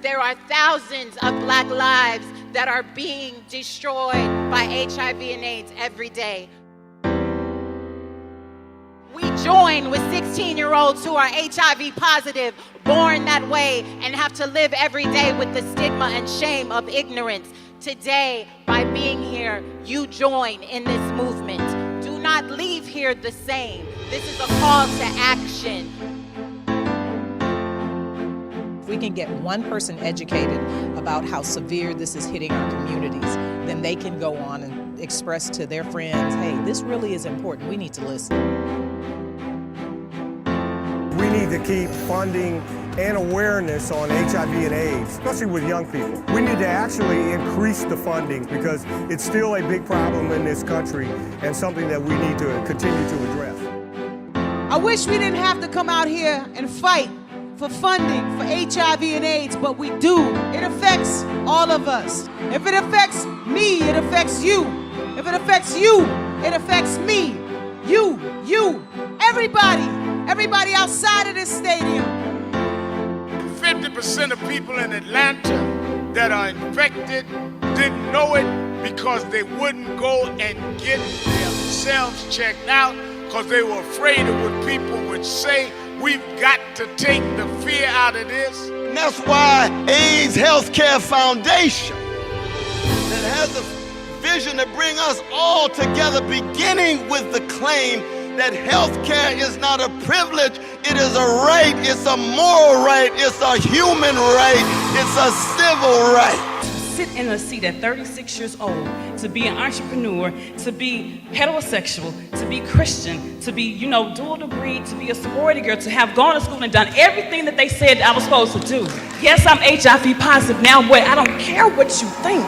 There are thousands of Black lives that are being destroyed by HIV and AIDS every day. We join with 16-year-olds who are HIV positive, born that way, and have to live every day with the stigma and shame of ignorance. Today, by being here, you join in this movement. Do not leave here the same. This is a call to action. If we can get one person educated about how severe this is hitting our communities, then they can go on and express to their friends, hey, this really is important. We need to listen. We need to keep funding and awareness on HIV and AIDS, especially with young people. We need to actually increase the funding because it's still a big problem in this country and something that we need to continue to address. I wish we didn't have to come out here and fight for funding for HIV and AIDS, but we do. It affects all of us. If it affects me, it affects you. If it affects you, it affects me. You, everybody outside of this stadium. 50% of people in Atlanta that are infected didn't know it because they wouldn't go and get themselves checked out because they were afraid of what people would say. We've got to take the fear out of this. And that's why AIDS Healthcare Foundation that has a vision to bring us all together, beginning with the claim that healthcare is not a privilege, it is a right, it's a moral right, it's a human right, it's a civil right. Sit in a seat at 36 years old, to be an entrepreneur, to be heterosexual, to be Christian, to be, dual degree, to be a sorority girl, to have gone to school and done everything that they said I was supposed to do. Yes, I'm HIV positive now, but I don't care what you think.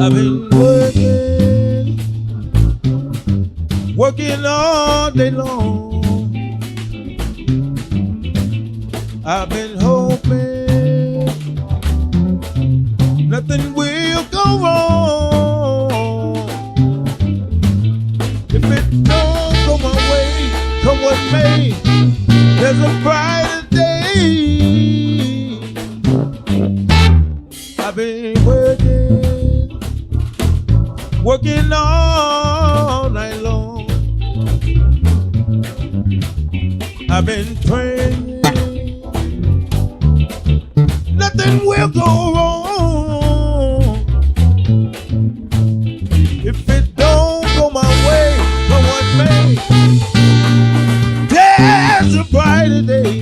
I've been working all day long. I've been hoping nothing will go wrong. If it don't go my way, come what may, there's a brighter day. I've been working all night long. I've been praying nothing will go wrong. If it don't go my way, come what may, there's a brighter day.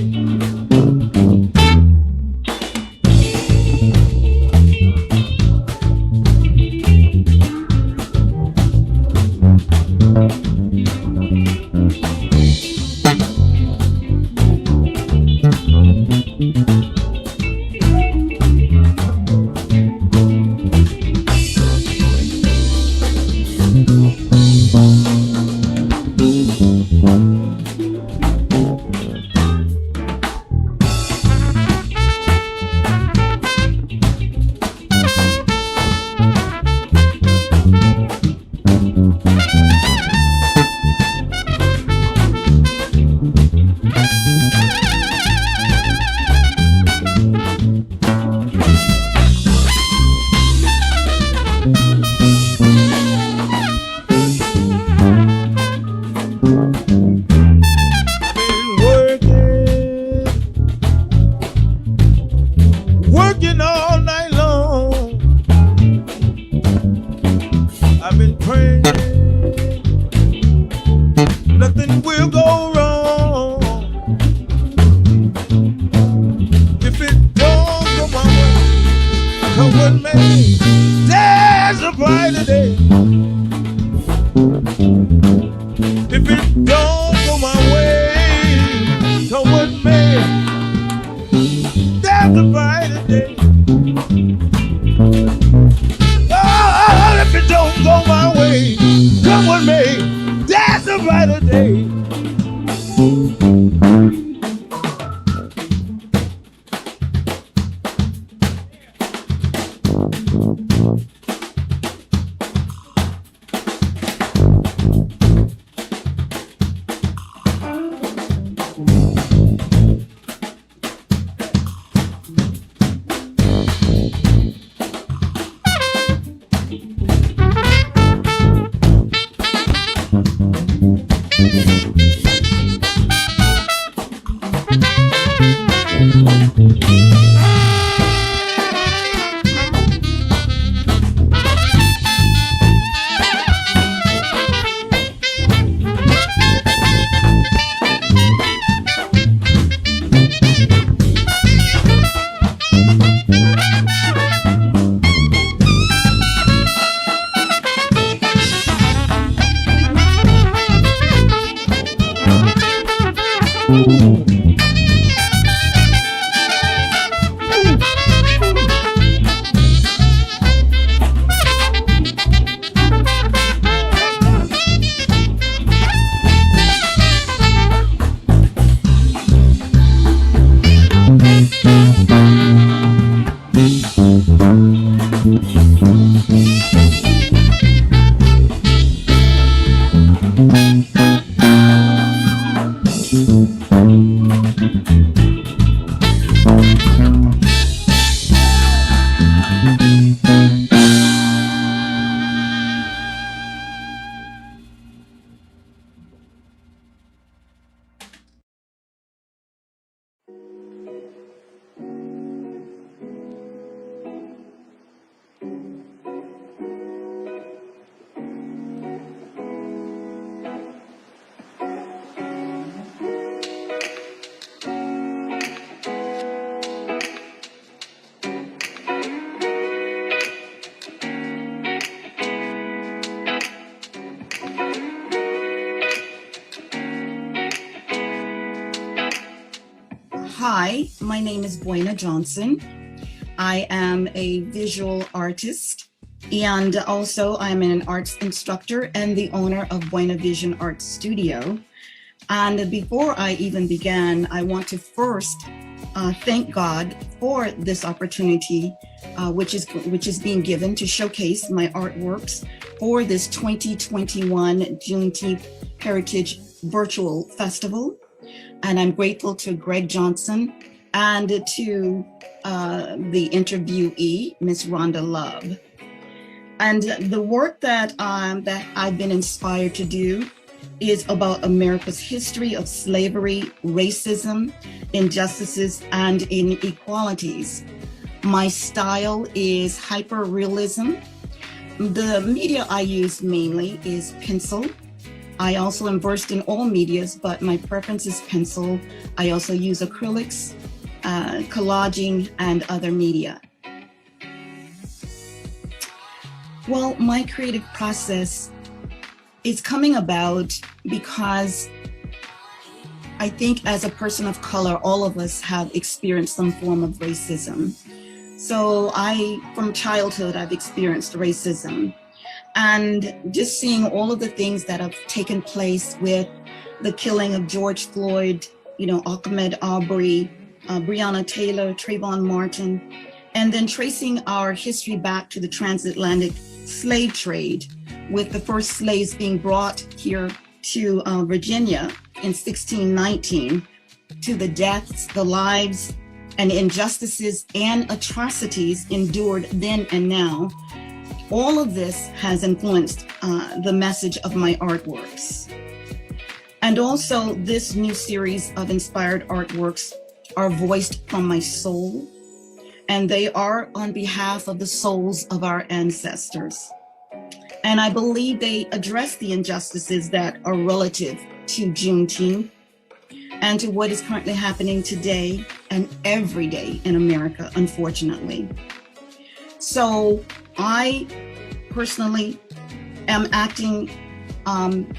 a brighter day. Hi, my name is Buena Johnson. I am a visual artist and also I'm an arts instructor and the owner of Buena Vision Art Studio. And before I even began, I want to first thank God for this opportunity, which is being given to showcase my artworks for this 2021 Juneteenth Heritage Virtual Festival. And I'm grateful to Greg Johnson and to the interviewee, Ms. Rhonda Love. And the work that I've been inspired to do is about America's history of slavery, racism, injustices, and inequalities. My style is hyper-realism. The media I use mainly is pencil. I also am versed in all medias, but my preference is pencil. I also use acrylics, collaging, and other media. Well, my creative process is coming about because I think as a person of color, all of us have experienced some form of racism. So from childhood, I've experienced racism. And just seeing all of the things that have taken place with the killing of George Floyd, Ahmaud Arbery, Breonna Taylor, Trayvon Martin, and then tracing our history back to the transatlantic slave trade, with the first slaves being brought here to Virginia in 1619, to the deaths, the lives, and injustices and atrocities endured then and now. All of this has influenced the message of my artworks. And also this new series of inspired artworks are voiced from my soul, and they are on behalf of the souls of our ancestors. And I believe they address the injustices that are relative to Juneteenth and to what is currently happening today and every day in America, unfortunately. So I personally am acting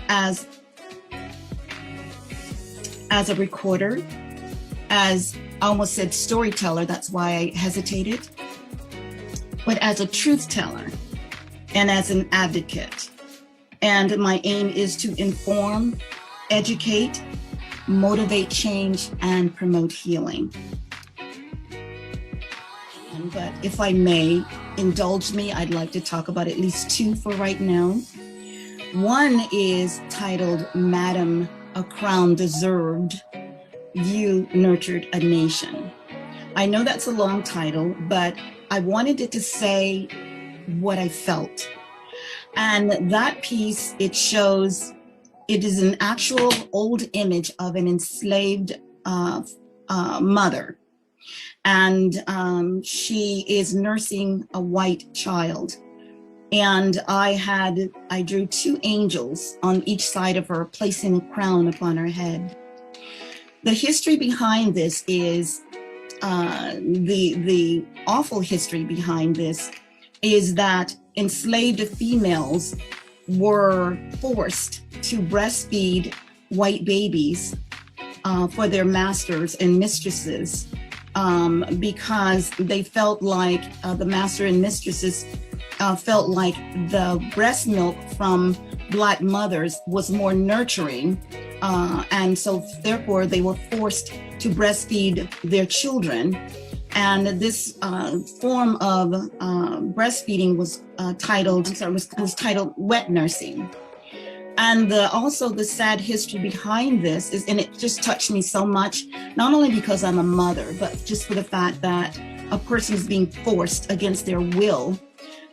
as a recorder, as I almost said storyteller, that's why I hesitated, but as a truth teller and as an advocate. And my aim is to inform, educate, motivate change, and promote healing. But if I may indulge me, I'd like to talk about at least two for right now. One is titled, Madam, a Crown Deserved, You Nurtured a Nation. I know that's a long title, but I wanted it to say what I felt. And that piece, it shows, it is an actual old image of an enslaved mother. And she is nursing a white child. And I drew two angels on each side of her, placing a crown upon her head. The history behind this is, the awful history behind this is that enslaved females were forced to breastfeed white babies for their masters and mistresses because they felt like the master and mistresses felt like the breast milk from Black mothers was more nurturing. And so therefore they were forced to breastfeed their children. And this form of breastfeeding was titled wet nursing. And also the sad history behind this is, and it just touched me so much, not only because I'm a mother, but just for the fact that a person is being forced against their will.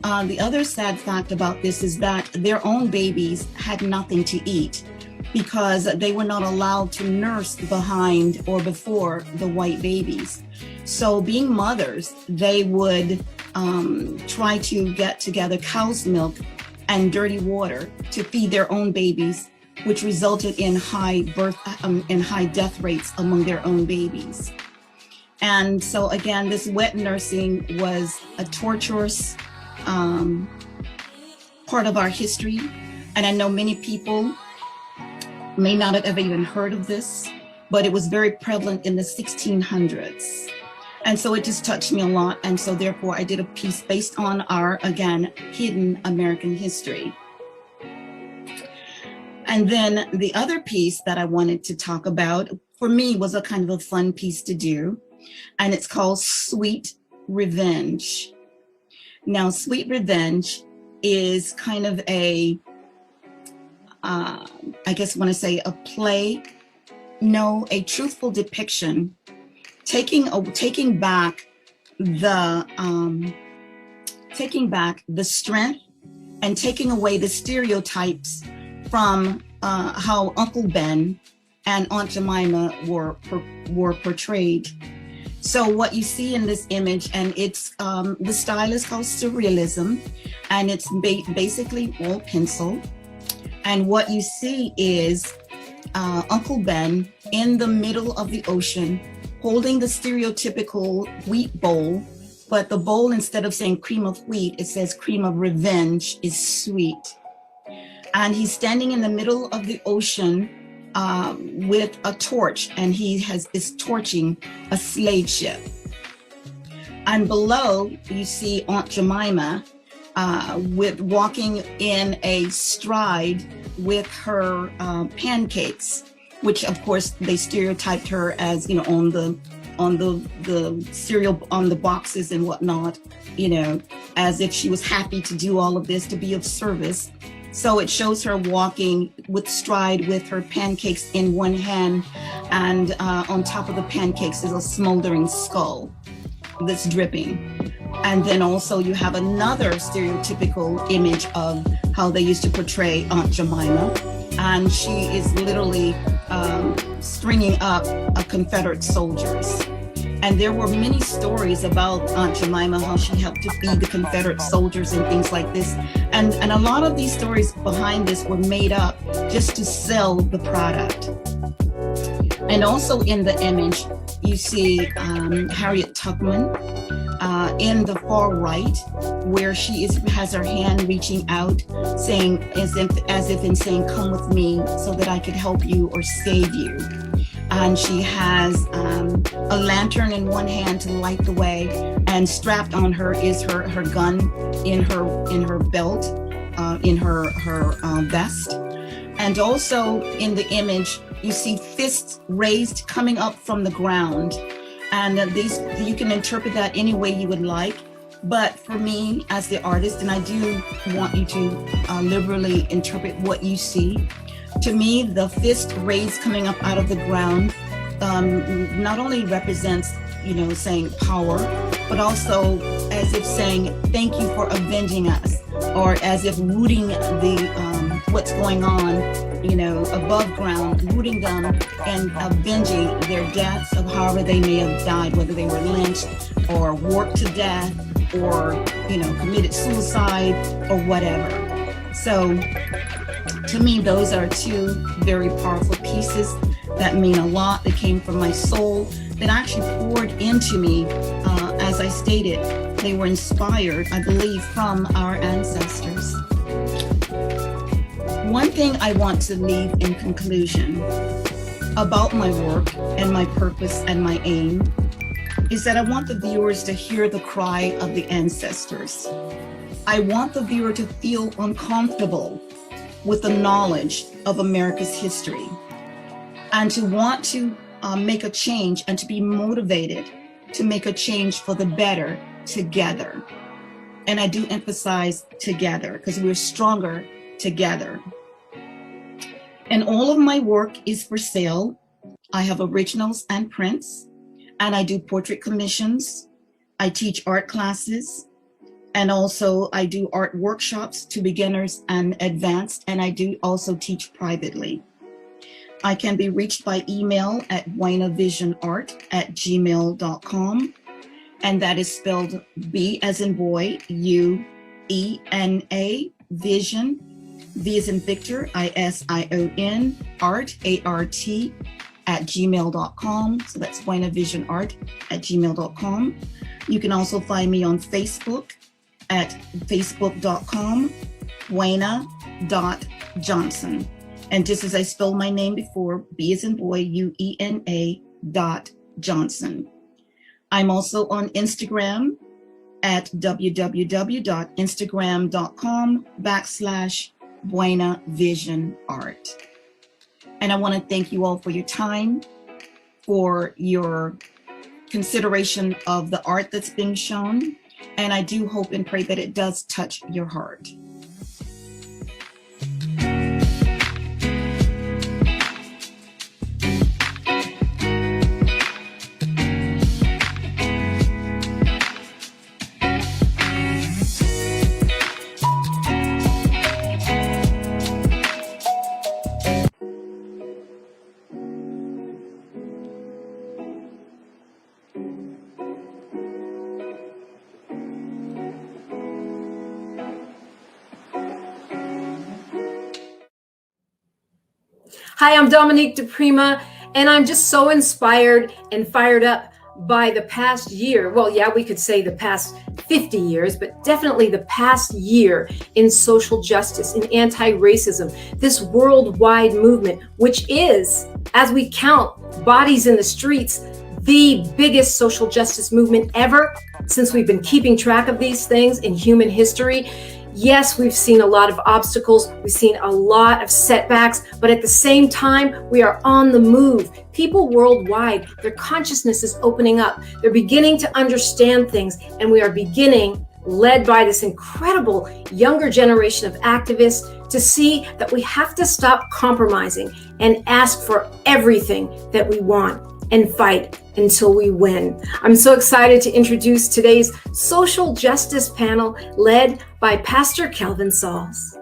The other sad fact about this is that their own babies had nothing to eat because they were not allowed to nurse behind or before the white babies. So being mothers, they would try to get together cow's milk and dirty water to feed their own babies, which resulted in high death rates among their own babies. And so again, this wet nursing was a torturous part of our history. And I know many people may not have ever even heard of this, but it was very prevalent in the 1600s. And so it just touched me a lot. And so therefore I did a piece based on our, again, hidden American history. And then the other piece that I wanted to talk about for me was a kind of a fun piece to do. And it's called Sweet Revenge. Now, Sweet Revenge is kind of a, I guess I want to say a play, no, a truthful depiction, taking back the strength and taking away the stereotypes from how Uncle Ben and Aunt Jemima were portrayed. So what you see in this image, and it's the style is called surrealism, and it's basically all pencil. And what you see is Uncle Ben in the middle of the ocean, holding the stereotypical wheat bowl, but the bowl, instead of saying cream of wheat, it says cream of revenge is sweet. And he's standing in the middle of the ocean with a torch, and he is torching a slave ship. And below, you see Aunt Jemima walking in a stride with her pancakes, which of course they stereotyped her as, you know, on the cereal, on the boxes and whatnot, you know, as if she was happy to do all of this, to be of service. So it shows her walking with stride with her pancakes in one hand, and on top of the pancakes is a smoldering skull that's dripping. And then also you have another stereotypical image of how they used to portray Aunt Jemima. And she is literally stringing up Confederate soldiers. And there were many stories about Aunt Jemima, how she helped to feed the Confederate soldiers and things like this. And a lot of these stories behind this were made up just to sell the product. And also in the image, you see Harriet Tubman in the far right, where she has her hand reaching out, saying, as if in saying, come with me so that I could help you or save you. And she has a lantern in one hand to light the way, and strapped on her is her gun in her belt, in her vest. And also in the image, you see fists raised coming up from the ground. And these, you can interpret that any way you would like. But for me, as the artist, and I do want you to liberally interpret what you see, to me, the fist raised coming up out of the ground not only represents, saying power, but also as if saying, thank you for avenging us, or as if rooting the what's going on, above ground, rooting them and avenging their deaths of however they may have died, whether they were lynched or worked to death or, committed suicide or whatever. So to me, those are two very powerful pieces that mean a lot, that came from my soul, that actually poured into me. As I stated, they were inspired, I believe, from our ancestors. One thing I want to leave in conclusion about my work and my purpose and my aim is that I want the viewers to hear the cry of the ancestors. I want the viewer to feel uncomfortable with the knowledge of America's history, and to want to make a change and to be motivated to make a change for the better together. And I do emphasize together, because we're stronger together. And all of my work is for sale. I have originals and prints, and I do portrait commissions. I teach art classes, and also I do art workshops to beginners and advanced, and I do also teach privately. I can be reached by email at buenavisionart@gmail.com, and that is spelled B as in boy, U-E-N-A, vision, V as in Victor, I-S-I-O-N, art, A-R-T, @gmail.com. So that's buenavisionart@gmail.com. You can also find me on Facebook at facebook.com, buena.johnson. And just as I spelled my name before, B as in boy, U-E-N-A .Johnson. I'm also on Instagram at www.instagram.com/buenavisionart. And I want to thank you all for your time, for your consideration of the art that's being shown. And I do hope and pray that it does touch your heart. Hi, I'm Dominique DePrima, and I'm just so inspired and fired up by the past year. Well, yeah, we could say the past 50 years, but definitely the past year in social justice, in anti-racism, this worldwide movement, which is, as we count bodies in the streets, the biggest social justice movement ever since we've been keeping track of these things in human history. Yes, we've seen a lot of obstacles, we've seen a lot of setbacks, but at the same time, we are on the move. People worldwide, their consciousness is opening up. They're beginning to understand things, and we are beginning, led by this incredible younger generation of activists, to see that we have to stop compromising and ask for everything that we want and fight until we win. I'm so excited to introduce today's social justice panel led by Pastor Kelvin Sauls.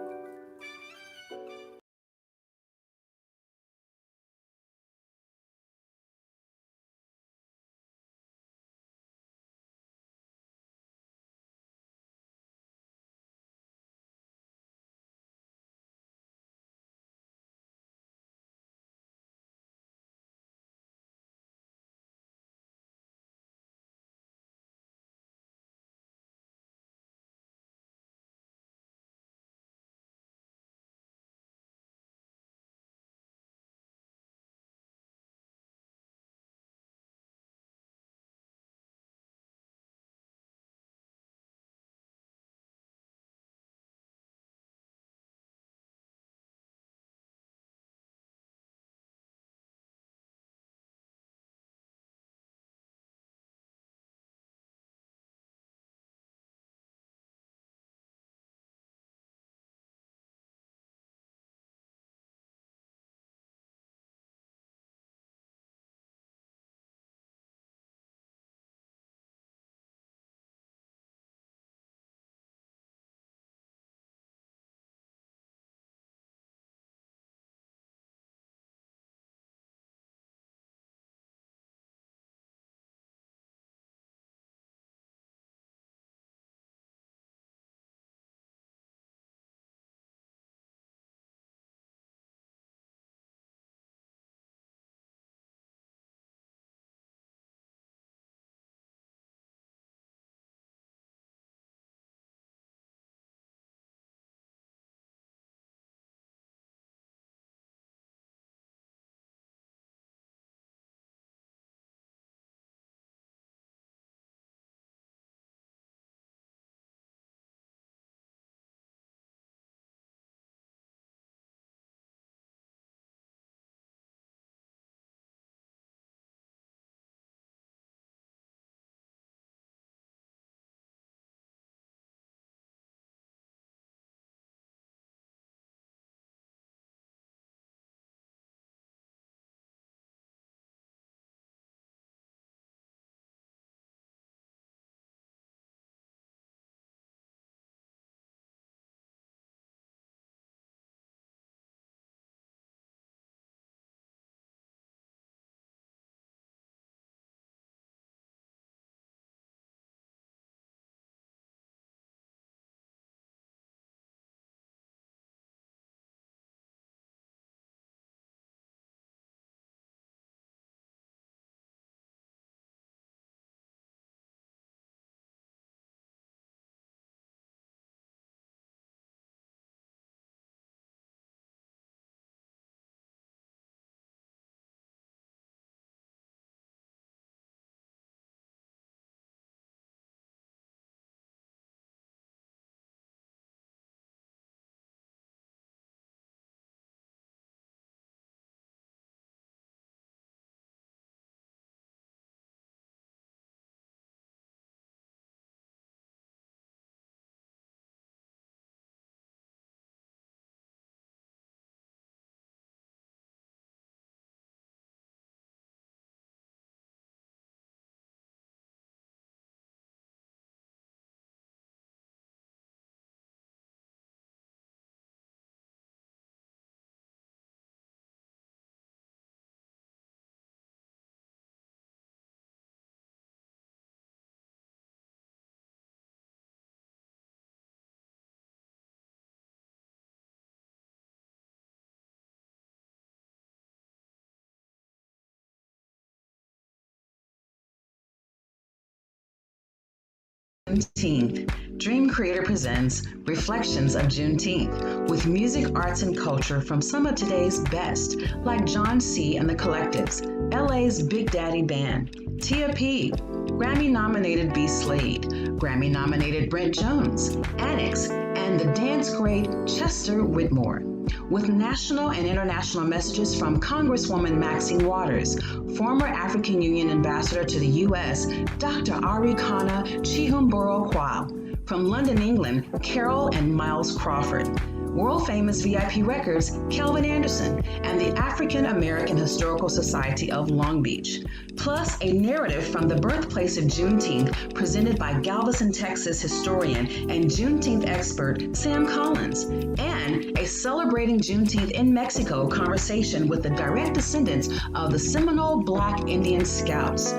Juneteenth, Dream Creator presents Reflections of Juneteenth with music, arts, and culture from some of today's best, like John C. and the Collectives, LA's Big Daddy Band, Tia P., Grammy-nominated B. Slade, Grammy-nominated Brent Jones, Annex, and the dance great Chester Whitmore. With national and international messages from Congresswoman Maxine Waters, former African Union Ambassador to the U.S., Dr. Arikana Chihumburo Kwao, from London, England, Carol and Miles Crawford, world-famous VIP Records, Kelvin Anderson, and the African American Historical Society of Long Beach, plus a narrative from the birthplace of Juneteenth presented by Galveston, Texas historian and Juneteenth expert Sam Collins, and a Celebrating Juneteenth in Mexico conversation with the direct descendants of the Seminole Black Indian Scouts.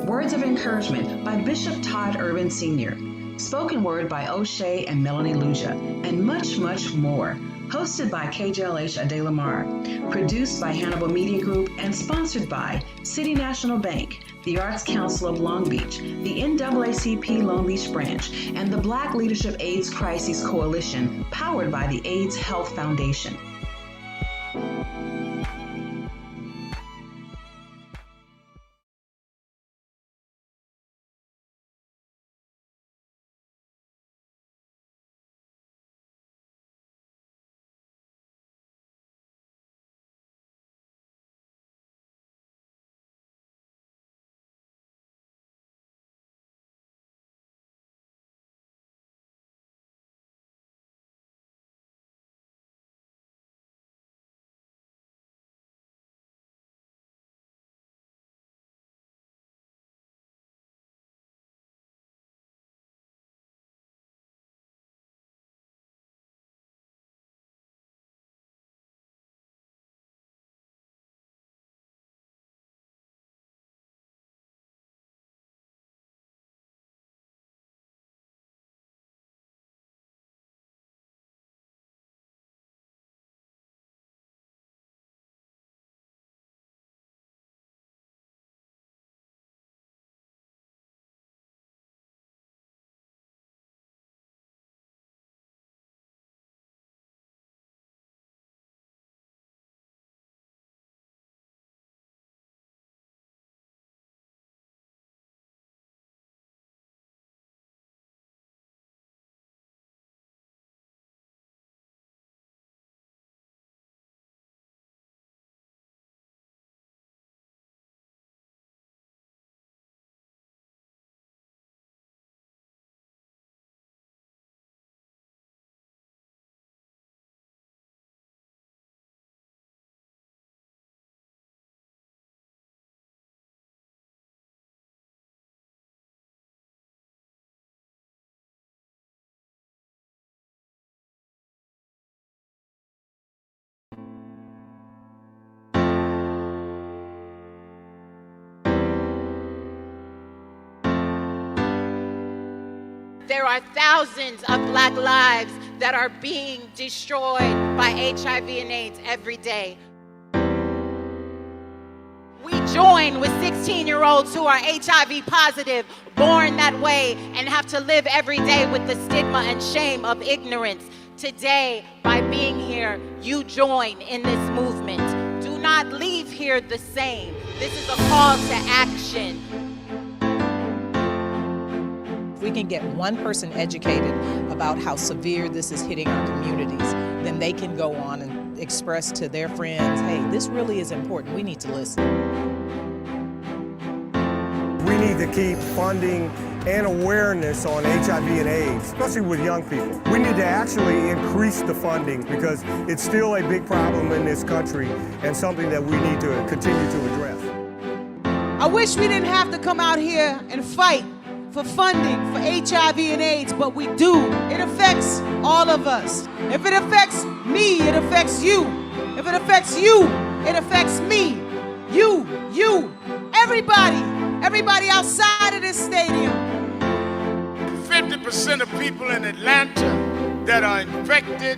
Words of encouragement by Bishop Todd Urban Sr., spoken word by O'Shea and Melanie Luja, and much, much more. Hosted by KJLH Adelamar, produced by Hannibal Media Group, and sponsored by City National Bank, the Arts Council of Long Beach, the NAACP Long Beach Branch, and the Black Leadership AIDS Crises Coalition, powered by the AIDS Health Foundation. There are thousands of Black lives that are being destroyed by HIV and AIDS every day. We join with 16-year-olds who are HIV positive, born that way, and have to live every day with the stigma and shame of ignorance. Today, by being here, you join in this movement. Do not leave here the same. This is a call to action. If we can get one person educated about how severe this is hitting our communities, then they can go on and express to their friends, hey, this really is important. We need to listen. We need to keep funding and awareness on HIV and AIDS, especially with young people. We need to actually increase the funding because it's still a big problem in this country and something that we need to continue to address. I wish we didn't have to come out here and fight for funding for HIV and AIDS, but we do. It affects all of us. If it affects me, it affects you. If it affects you, it affects me. You, everybody outside of this stadium. 50% of people in Atlanta that are infected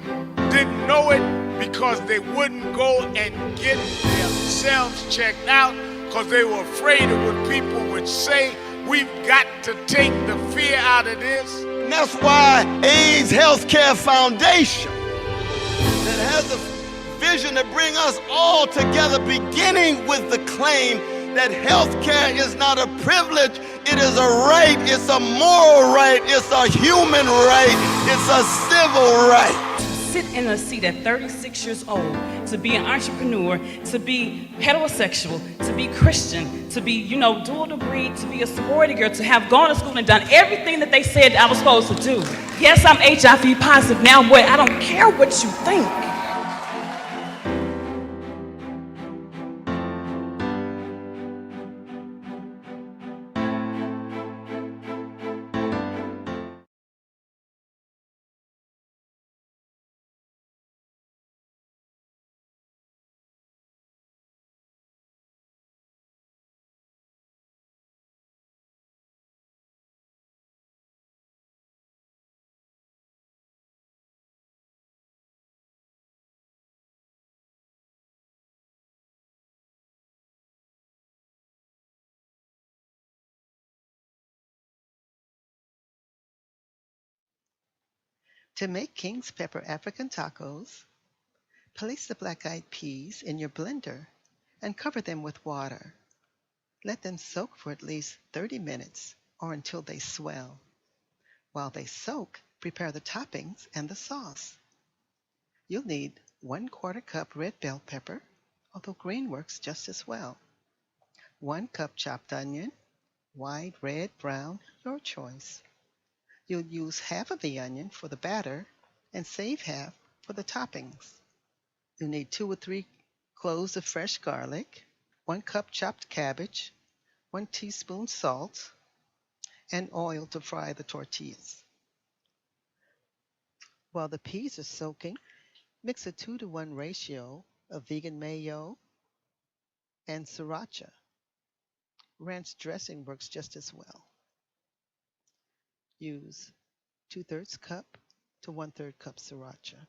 didn't know it because they wouldn't go and get themselves checked out because they were afraid of what people would say We've got to take the fear out of this. And that's why AIDS Healthcare Foundation, that has a vision to bring us all together, beginning with the claim that healthcare is not a privilege, it is a right, it's a moral right, it's a human right, it's a civil right. Sit in a seat at 36 years old, to be an entrepreneur, to be heterosexual, to be Christian, to be, dual degree, to be a sorority girl, to have gone to school and done everything that they said I was supposed to do. Yes, I'm HIV positive now, but I don't care what you think. To make King's Pepper African tacos, place the black-eyed peas in your blender and cover them with water. Let them soak for at least 30 minutes or until they swell. While they soak, prepare the toppings and the sauce. You'll need 1/4 cup red bell pepper, although green works just as well. 1 cup chopped onion, white, red, brown, your choice. You'll use half of the onion for the batter and save half for the toppings. You'll need 2 or 3 cloves of fresh garlic, 1 cup chopped cabbage, 1 teaspoon salt, and oil to fry the tortillas. While the peas are soaking, mix a 2-to-1 ratio of vegan mayo and sriracha. Ranch dressing works just as well. Use 2/3 cup to 1/3 cup sriracha.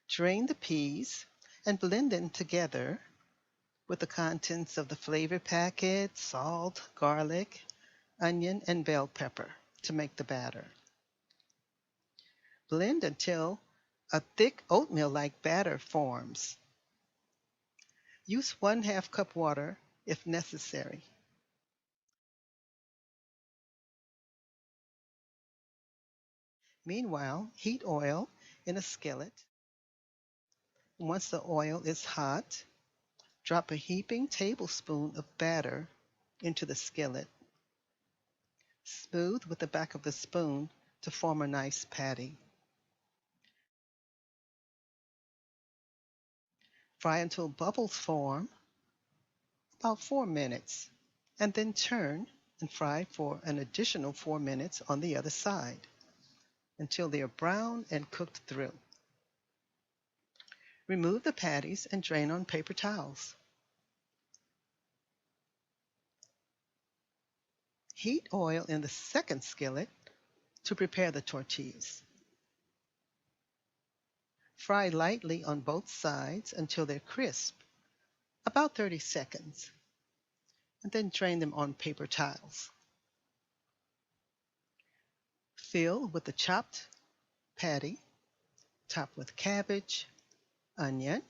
Drain the peas and blend them together with the contents of the flavor packet, salt, garlic, onion, and bell pepper to make the batter. Blend until a thick oatmeal-like batter forms. Use 1/2 cup water if necessary. Meanwhile, heat oil in a skillet. Once the oil is hot, drop a heaping tablespoon of batter into the skillet. Smooth with the back of the spoon to form a nice patty. Fry until bubbles form, about 4 minutes, and then turn and fry for an additional 4 minutes on the other side until they are brown and cooked through. Remove the patties and drain on paper towels. Heat oil in the second skillet to prepare the tortillas. Fry lightly on both sides until they're crisp, about 30 seconds, and then drain them on paper towels. Fill with the chopped patty, top with cabbage, onion,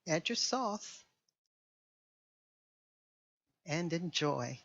add your sauce, and enjoy.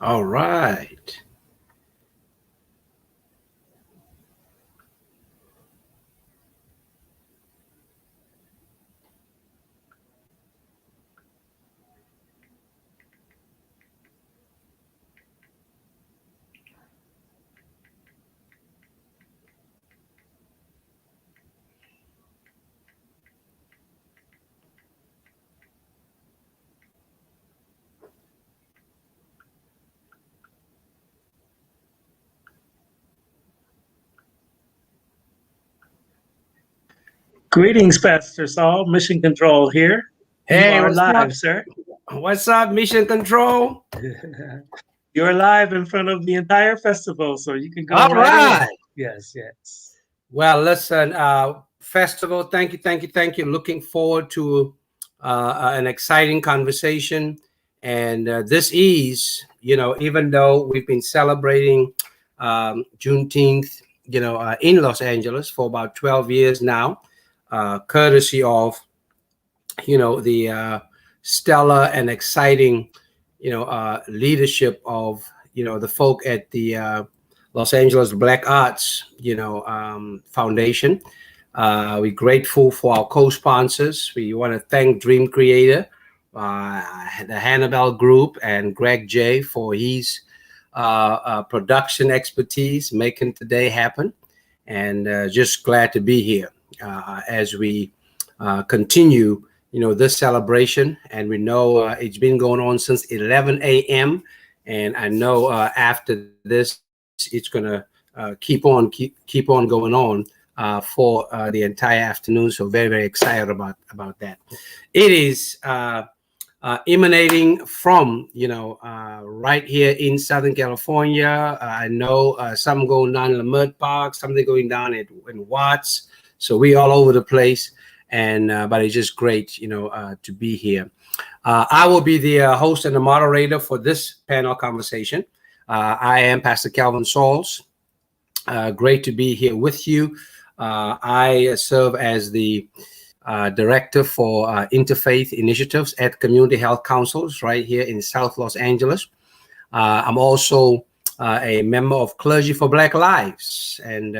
All right. Greetings, Pastor Saul. Mission Control here. Hey, you are what's live, up? sir. What's up, Mission Control? You're live in front of the entire festival, so you can go All right. Yes, yes. Well, listen, festival, thank you. Looking forward to an exciting conversation. And this is, even though we've been celebrating Juneteenth, in Los Angeles for about 12 years now, courtesy of, the stellar and exciting, leadership of, the folk at the Los Angeles Black Arts, Foundation. We're grateful for our co-sponsors. We want to thank Dream Creator, the Hannibal Group, and Greg J for his production expertise, making today happen. And just glad to be here as we continue, this celebration. And we know it's been going on since 11 a.m. And I know after this, it's going to keep on going on for the entire afternoon. So very, very excited about that. It is emanating from, right here in Southern California. I know some going down in the Mud Park, something going down in Watts. So we all over the place. And but it's just great, to be here. I will be the host and the moderator for this panel conversation. I am Pastor Calvin Sauls. Great to be here with you. I serve as the director for Interfaith Initiatives at Community Health Councils right here in South Los Angeles. I'm also a member of Clergy for Black Lives, and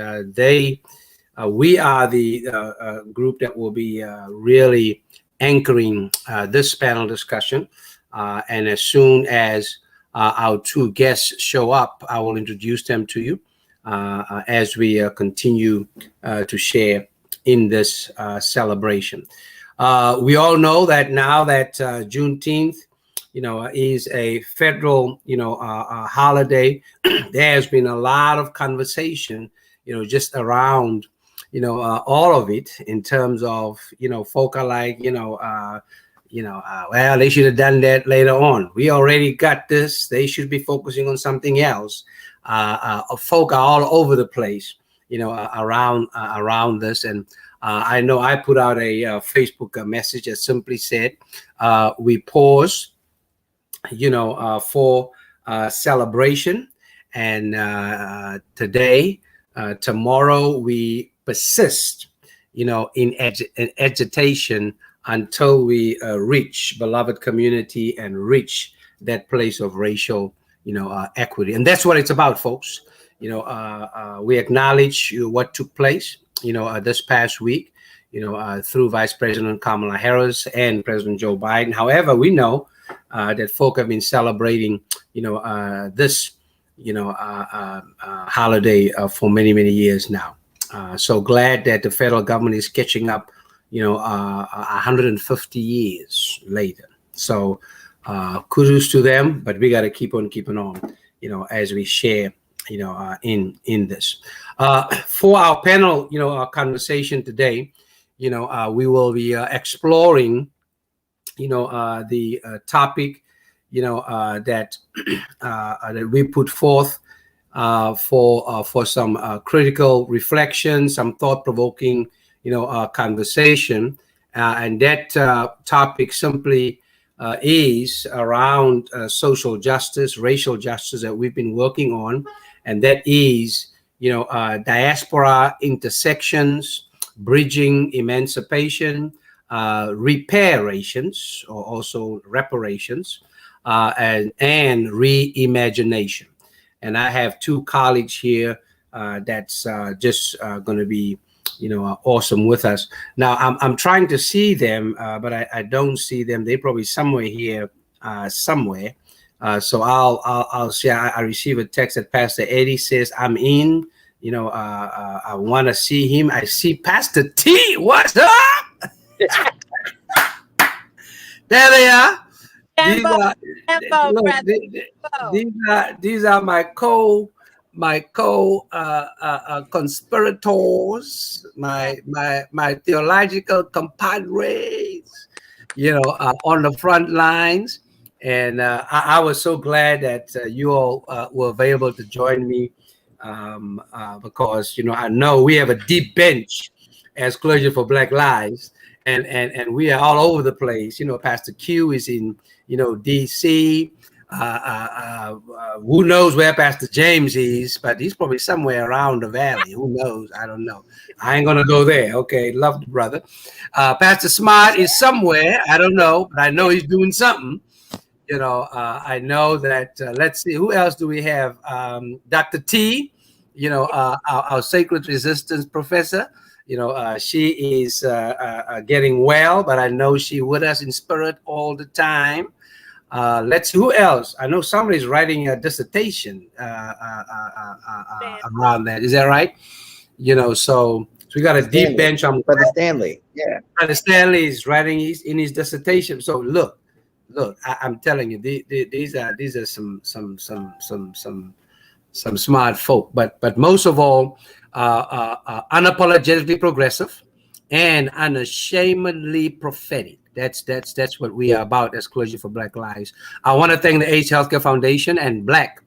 we are the group that will be really anchoring this panel discussion. And as soon as our two guests show up, I will introduce them to you as we continue to share in this celebration. We all know that now that Juneteenth, is a federal, holiday, there has been a lot of conversation, just around, all of it in terms of, folk are like, well, they should have done that later on. We already got this. They should be focusing on something else. Folk are all over the place, around this. And I know I put out a Facebook message that simply said, we pause, for celebration. And today, tomorrow, we persist, in agitation until we reach beloved community and reach that place of racial, equity. And that's what it's about, folks. We acknowledge what took place, this past week, through Vice President Kamala Harris and President Joe Biden. However, we know that folk have been celebrating, this, holiday for many, many years now. So glad that the federal government is catching up, 150 years later. So kudos to them, but we got to keep on keeping on, as we share, in this. For our panel, conversation today, we will be exploring, the topic, that that we put forth for some critical reflection, some thought-provoking, conversation. And that topic simply is around social justice, racial justice that we've been working on, and that is, diaspora intersections, bridging emancipation, repair-ations, or also reparations, and reimagination. And I have two colleagues here that's just going to be, awesome with us. Now, I'm trying to see them, but I don't see them. They're probably somewhere here, somewhere. So I'll see. I receive a text that Pastor Eddie says I'm in. I want to see him. I see Pastor T. What's up? There they are. These are my conspirators, my theological compadres, on the front lines. And I was so glad that you all were available to join me, because I know we have a deep bench as Clergy for Black Lives, and we are all over the place. Pastor Q is in DC. Who knows where Pastor James is, but he's probably somewhere around the valley. Who knows? I don't know. I ain't gonna go there. Okay, love the brother. Pastor Smart is somewhere. I don't know, but I know he's doing something. I know that. Let's see, who else do we have? Dr. T, our sacred resistance professor. She is getting well, but I know she's with us in spirit all the time. Let's see, who else? I know somebody's writing a dissertation around that. Is that right? So we got a deep bench on Brother Stanley. Yeah. Brother Stanley is writing in his dissertation. So look, I'm telling you, these are some smart folk, but most of all, unapologetically progressive and unashamedly prophetic. That's what we are about as Clergy for Black Lives. I want to thank the AIDS Healthcare Foundation and Black,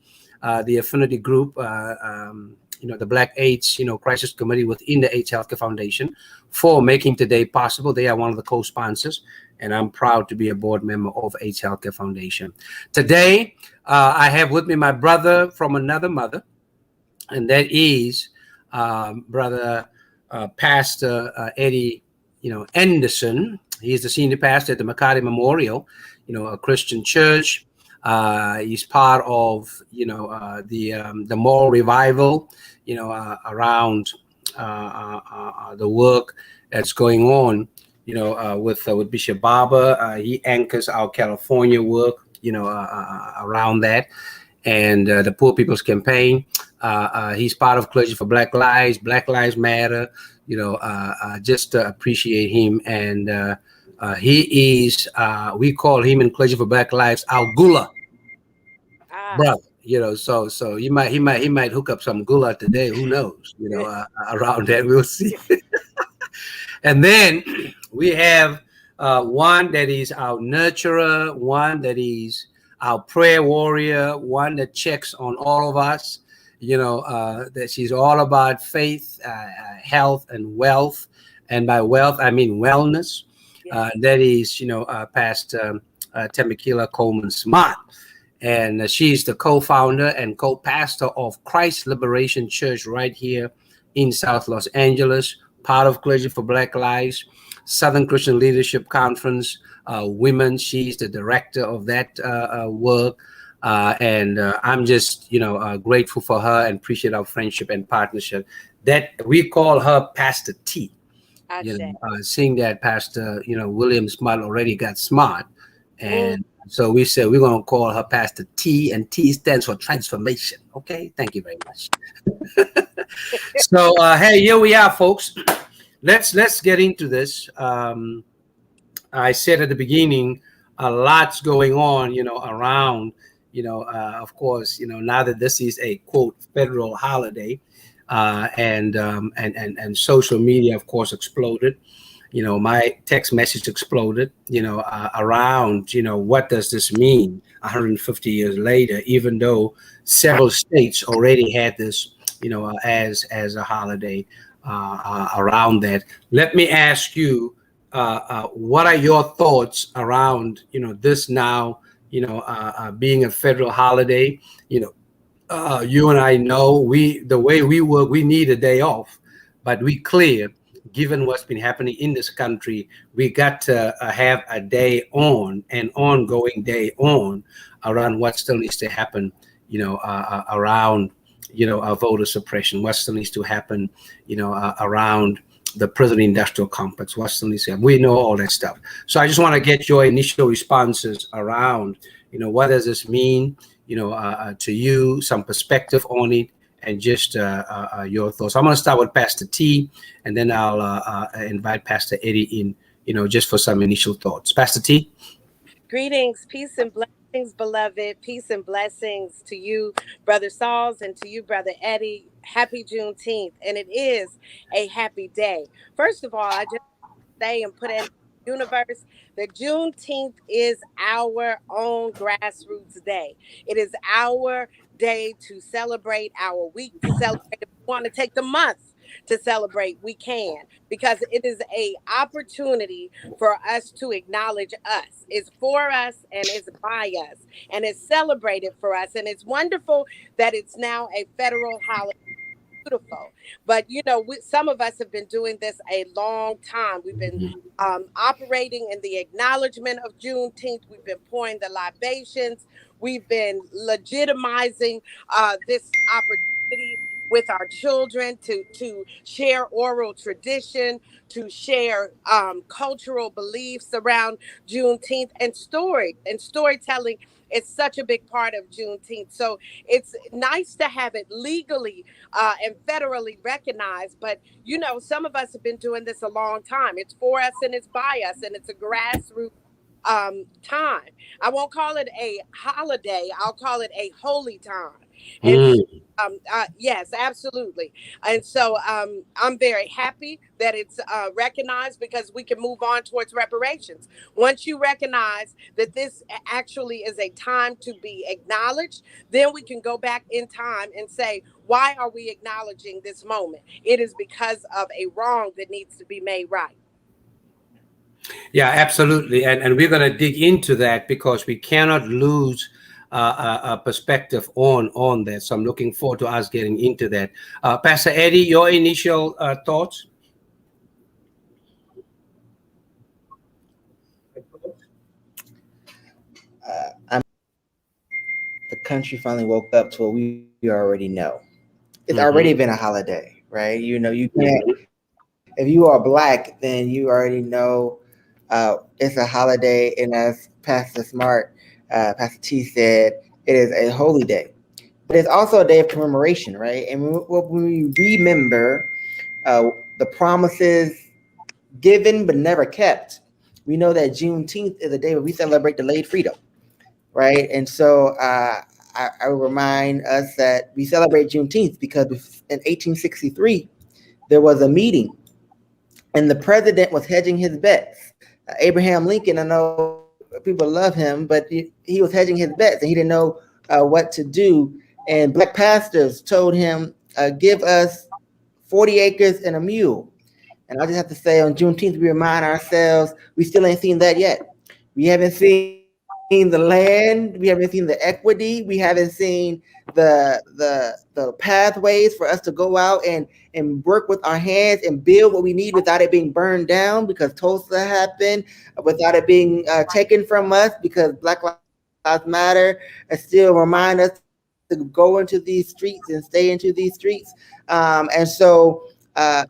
the affinity group, the Black AIDS, Crisis Committee within the AIDS Healthcare Foundation, for making today possible. They are one of the co-sponsors, and I'm proud to be a board member of AIDS Healthcare Foundation. Today, I have with me my brother from another mother, and that is Brother Pastor Eddie, Anderson. He is the senior pastor at the McCarty Memorial, a Christian church. He's part of, the moral revival, around the work that's going on, with Bishop Barber. He anchors our California work, around that, and the Poor People's Campaign. He's part of Clergy for Black Lives, Black Lives Matter. Just appreciate him, and he is. We call him in Clergy for Black Lives our Gula brother. So he might hook up some Gula today. Who knows? Around that, we'll see. And then we have one that is our nurturer, one that is our prayer warrior, one that checks on all of us. That she's all about faith, health, and wealth. And by wealth, I mean wellness. That is, Pastor Thembilika Coleman-Smart. And she's the co-founder and co-pastor of Christ Liberation Church right here in South Los Angeles, part of Clergy for Black Lives, Southern Christian Leadership Conference, Women. She's the director of that work. And I'm just, grateful for her and appreciate our friendship and partnership. That we call her Pastor T. Seeing that Pastor, William Smart already got smart, and so we said we're going to call her Pastor T, and T stands for transformation. Okay, thank you very much. So hey, here we are, folks. Let's get into this. I said at the beginning, a lot's going on, around. Of course, now that this is a quote federal holiday, and social media, of course, exploded. My text message exploded. Around what does this mean 150 years later? Even though several states already had this, as a holiday around that. Let me ask you, what are your thoughts around, this now, being a federal holiday? You and I know the way we work, we need a day off, but we clear, given what's been happening in this country, we got to have a day on, an ongoing day on around what still needs to happen, around, voter suppression, what still needs to happen, around the prison industrial complex, what still needs to happen. We know all that stuff. So I just want to get your initial responses around, what does this mean, to you, some perspective on it, and just your thoughts. I'm going to start with Pastor T, and then I'll invite Pastor Eddie in, just for some initial thoughts. Pastor T. Greetings, peace and blessings, beloved. Peace and blessings to you, Brother Sauls, and to you, Brother Eddie. Happy Juneteenth, and it is a happy day. First of all, I just say and put in the universe that Juneteenth is our own grassroots day. It is our day to celebrate, our week to celebrate. If we want to take the month to celebrate, we can, because it is a opportunity for us to acknowledge us. It's for us and it's by us and it's celebrated for us. And it's wonderful that it's now a federal holiday. Beautiful. But some of us have been doing this a long time. We've been operating in the acknowledgement of Juneteenth. We've been pouring the libations. We've been legitimizing this opportunity with our children to share oral tradition, to share cultural beliefs around Juneteenth, and storytelling is such a big part of Juneteenth. So it's nice to have it legally and federally recognized. But, some of us have been doing this a long time. It's for us and it's by us, and it's a grassroots time. I won't call it a holiday. I'll call it a holy time. And yes, absolutely. And so I'm very happy that it's recognized, because we can move on towards reparations. Once you recognize that this actually is a time to be acknowledged, then we can go back in time and say, why are we acknowledging this moment? It is because of a wrong that needs to be made right. Yeah, absolutely. And we're going to dig into that, because we cannot lose a perspective on that. So I'm looking forward to us getting into that. Pastor Eddie, your initial thoughts? The country finally woke up to what we already know. It's already been a holiday, right? You can't, if you are Black, then you already know it's a holiday. And as Pastor T said, it is a holy day. But it's also a day of commemoration, right? And when we remember the promises given but never kept, we know that Juneteenth is a day where we celebrate delayed freedom, right? And so I will remind us that we celebrate Juneteenth because in 1863, there was a meeting and the president was hedging his bets. Abraham Lincoln, I know people love him, but he was hedging his bets and he didn't know what to do. And Black pastors told him, give us 40 acres and a mule. And I just have to say, on Juneteenth, we remind ourselves, we still ain't seen that yet. We haven't seen the land, we haven't seen the equity, we haven't seen the pathways for us to go out and work with our hands and build what we need without it being burned down, because Tulsa happened, without it being taken from us, because Black Lives Matter, and still remind us to go into these streets and stay into these streets. And so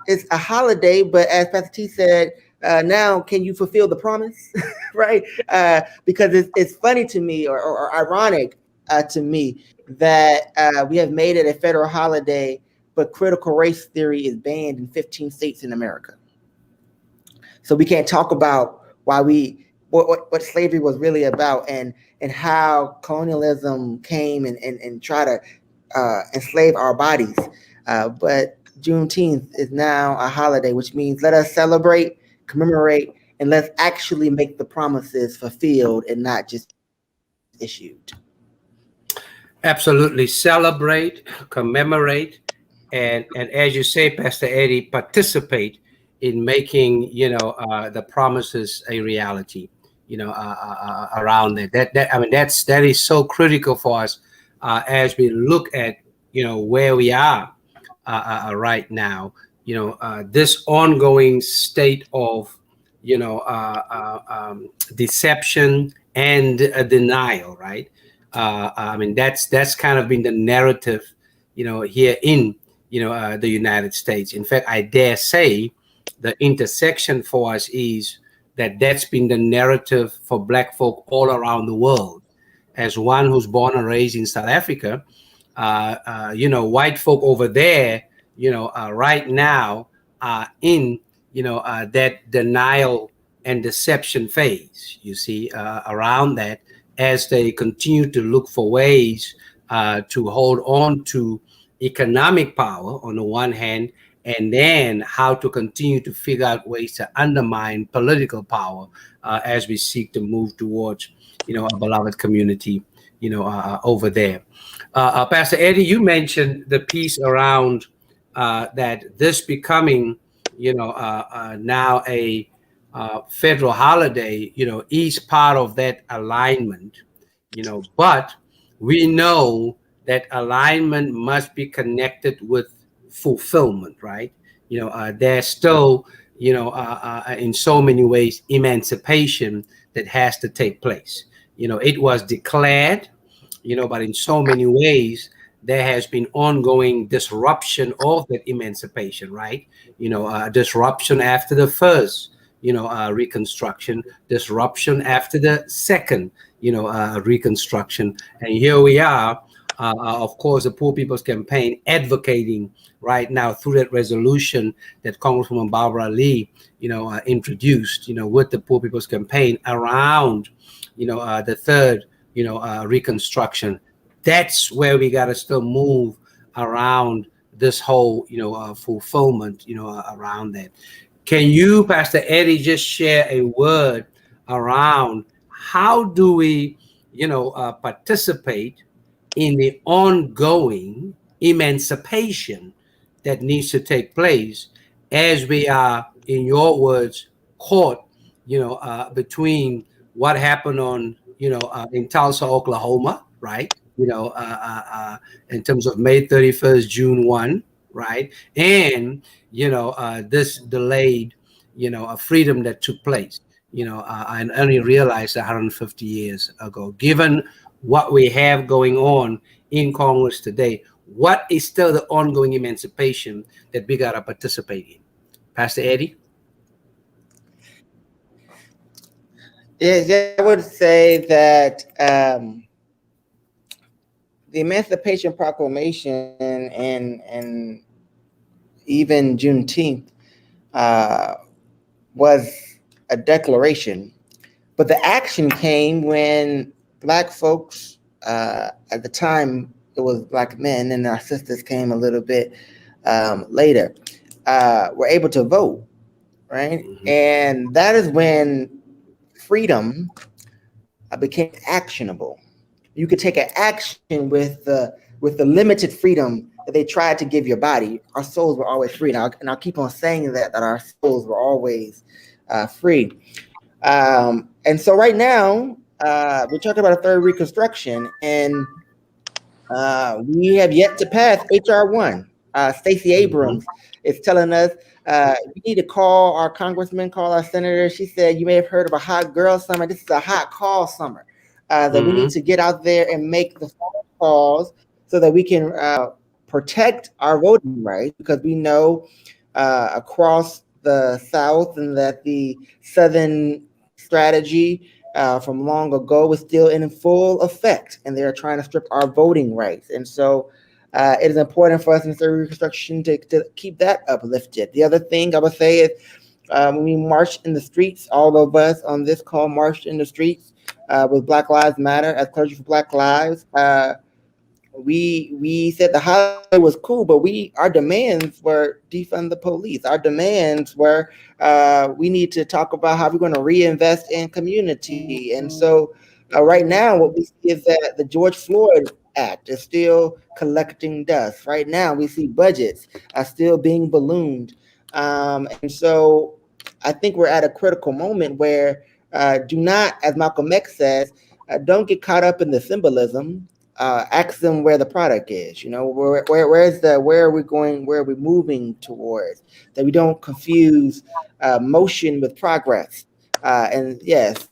it's a holiday, but as Pastor T said, now can you fulfill the promise, right? Because it's funny to me, or ironic to me, that we have made it a federal holiday, but critical race theory is banned in 15 states in America. So we can't talk about what slavery was really about, and how colonialism came and try to enslave our bodies. But Juneteenth is now a holiday, which means let us celebrate, commemorate, and let's actually make the promises fulfilled and not just issued. Absolutely. Celebrate, commemorate, and as you say, Pastor Eddie, participate in making, the promises a reality, around that. I mean, that is so critical for us as we look at, where we are right now. This ongoing state of, deception and denial, right? I mean, that's kind of been the narrative, here in, the United States. In fact, I dare say the intersection for us is that's been the narrative for Black folk all around the world. As one who's born and raised in South Africa, white folk over there, right now are in, that denial and deception phase, you see, around that, as they continue to look for ways to hold on to economic power on the one hand, and then how to continue to figure out ways to undermine political power as we seek to move towards, a beloved community, over there. Pastor Eddie, you mentioned the piece around that this becoming, now a federal holiday, is part of that alignment, but we know that alignment must be connected with fulfillment, right? There's still, in so many ways, emancipation that has to take place. It was declared, but in so many ways, there has been ongoing disruption of that emancipation, right? Disruption after the first, Reconstruction, disruption after the second, Reconstruction. And here we are, of course, the Poor People's Campaign advocating right now through that resolution that Congresswoman Barbara Lee, introduced, with the Poor People's Campaign around, the third, Reconstruction. That's where we got to still move around this whole, fulfillment, around that. Can you, Pastor Eddie, just share a word around how do we, participate in the ongoing emancipation that needs to take place as we are, in your words, caught, between what happened on, in Tulsa, Oklahoma, right? In terms of May 31st, June 1, right? And, this delayed, a freedom that took place, and only realized 150 years ago. Given what we have going on in Congress today, what is still the ongoing emancipation that we got to participate in? Pastor Eddie? Yes, I would say that the Emancipation Proclamation and even Juneteenth was a declaration, but the action came when Black folks, at the time it was Black men, and our sisters came a little bit later, were able to vote, right? Mm-hmm. And that is when freedom became actionable. You could take an action with the limited freedom that they tried to give your body. Our souls were always free. And I'll keep on saying that our souls were always free. And so right now, we're talking about a third Reconstruction, and we have yet to pass H.R. 1. Stacey Abrams is telling us we need to call our congressman, call our senator. She said, you may have heard of a hot girl summer. This is a hot call summer. That we need to get out there and make the phone calls so that we can protect our voting rights, because we know across the South and that the Southern strategy from long ago is still in full effect, and they're trying to strip our voting rights. And so it is important for us in the Reconstruction to keep that uplifted. The other thing I would say is when we marched in the streets, all of us on this call marched in the streets with Black Lives Matter as Clergy for Black Lives. We said the holiday was cool, but our demands were defund the police. Our demands were we need to talk about how we're going to reinvest in community. And so right now what we see is that the George Floyd Act is still collecting dust. Right now we see budgets are still being ballooned. And so I think we're at a critical moment where do not, as Malcolm X says, don't get caught up in the symbolism. Ask them where the product is. You know, where are we going? Where are we moving towards? That we don't confuse motion with progress. And yes,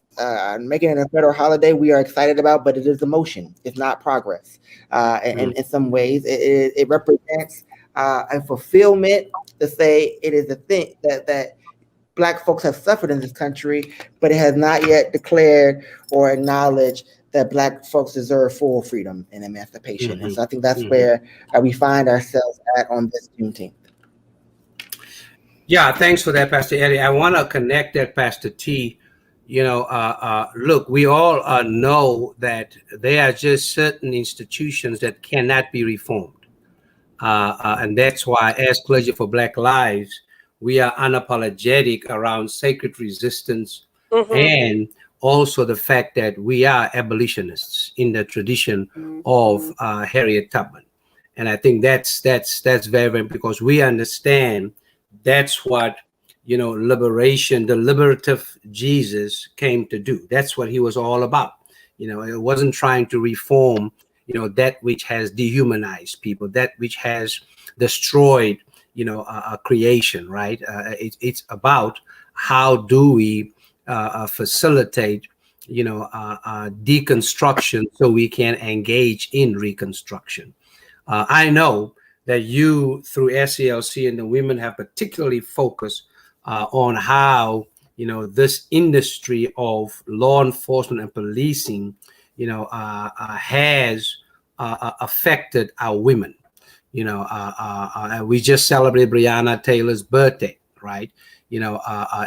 making it a federal holiday we are excited about, but it is a motion. It's not progress. And in some ways, it represents a fulfillment to say it is a thing that Black folks have suffered in this country, but it has not yet declared or acknowledged that Black folks deserve full freedom and emancipation. And so I think that's where we find ourselves at on this Juneteenth. Yeah, thanks for that, Pastor Eddie. I want to connect that, Pastor T. You know, look, we all know that there are just certain institutions that cannot be reformed. And that's why, as Clergy for Black Lives, we are unapologetic around sacred resistance and also the fact that we are abolitionists in the tradition of Harriet Tubman. And I think that's very, very, because we understand that's what, you know, liberation, the liberative Jesus came to do. That's what he was all about. You know, it wasn't trying to reform, you know, that which has dehumanized people, that which has destroyed, you know, creation, right? It's about how do we facilitate, you know, deconstruction so we can engage in reconstruction. I know that you, through SCLC and the women, have particularly focused on how, you know, this industry of law enforcement and policing, you know, has affected our women. You know, we just celebrated Breonna Taylor's birthday, right? You know,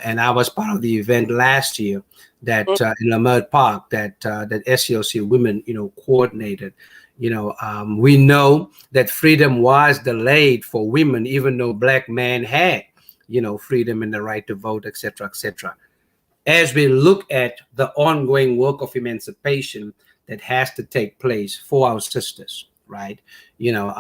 and I was part of the event last year that in Lamert Park that SCLC women, you know, coordinated. You know, we know that freedom was delayed for women, even though Black men had, you know, freedom and the right to vote, et cetera, et cetera. As we look at the ongoing work of emancipation that has to take place for our sisters, right? You know,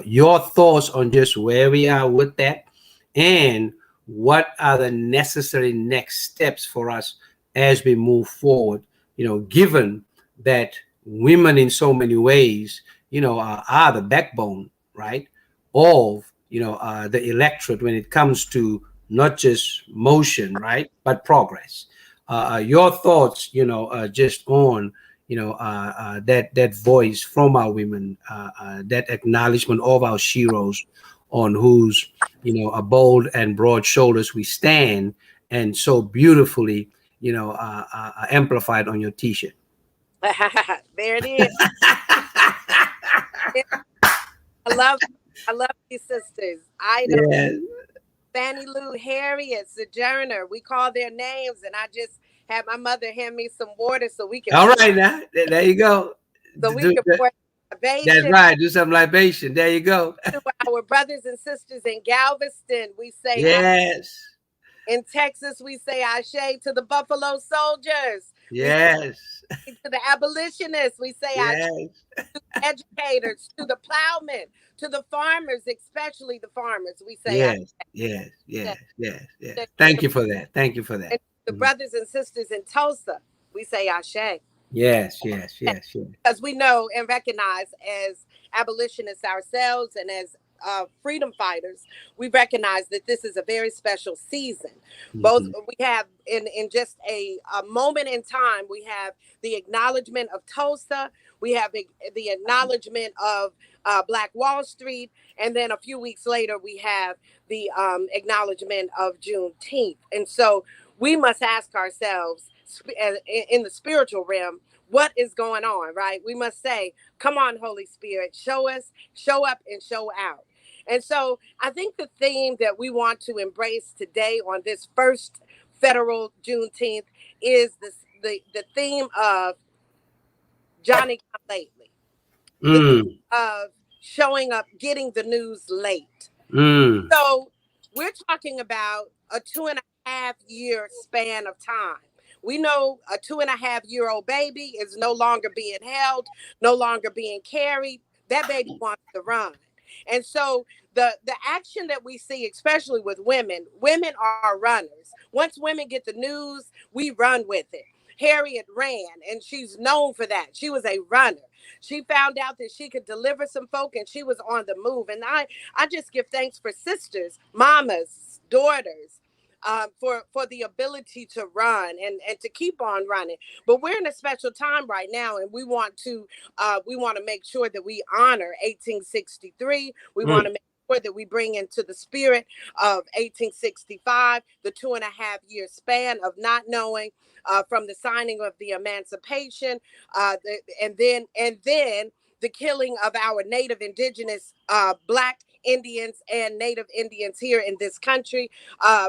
your thoughts on just where we are with that and what are the necessary next steps for us as we move forward, you know, given that women in so many ways, you know, are the backbone, right, of, you know, the electorate when it comes to not just motion, right, but progress. Your thoughts, you know, just on, you know, that voice from our women, that acknowledgement of our sheroes on whose, you know, a bold and broad shoulders we stand, and so beautifully, you know, amplified on your T-shirt. There it is. I love these sisters. I know. Yeah. Fannie Lou, Harriet, Sojourner. We call their names, and I just had my mother hand me some water so we can. All right, now there you go. So we can pour libation. That's right. Do some libation. There you go. To our brothers and sisters in Galveston, we say yes. In Texas, we say Ashe. To the Buffalo Soldiers. Yes. To the abolitionists, we say Ashe. To the educators, to the plowmen, to the farmers, especially the farmers, we say yes. Thank you for that. Thank you for that. And the brothers and sisters in Tulsa, we say Ashe. Yes. Because we know and recognize as abolitionists ourselves and as freedom fighters, we recognize that this is a very special season. Both we have in just a moment in time, we have the acknowledgement of Tulsa, we have the acknowledgement of Black Wall Street, and then a few weeks later we have the acknowledgement of Juneteenth. And so we must ask ourselves in the spiritual realm, what is going on, right? We must say, come on, Holy Spirit, show us, show up and show out. And so I think the theme that we want to embrace today on this first federal Juneteenth is the theme of Johnny Come Lately. The theme of showing up, getting the news late. So we're talking about a 2.5-year span of time. We know a 2.5-year-old baby is no longer being held, no longer being carried. That baby wants to run. And so the action that we see, especially with women are runners. Once women get the news, we run with it. Harriet ran, and she's known for that. She was a runner. She found out that she could deliver some folk, and she was on the move. And I just give thanks for sisters, mamas, daughters, for the ability to run and to keep on running. But we're in a special time right now, and we want to make sure that we honor 1863. We want to make sure that we bring into the spirit of 1865, the 2.5-year span of not knowing, from the signing of the Emancipation, and then the killing of our native indigenous Black Indians and Native Indians here in this country,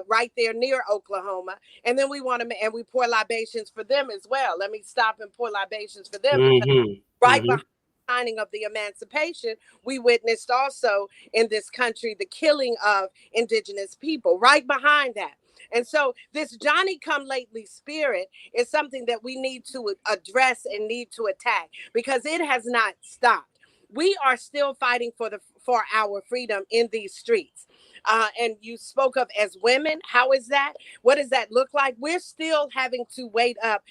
right there near Oklahoma. And then we we pour libations for them as well. Let me stop and pour libations for them, because right behind the signing of the Emancipation, we witnessed also in this country the killing of indigenous people, right behind that. And so this Johnny come lately spirit is something that we need to address and need to attack, because it has not stopped. We are still fighting for our freedom in these streets. And you spoke of as women. How is that? What does that look like? We're still having to wait up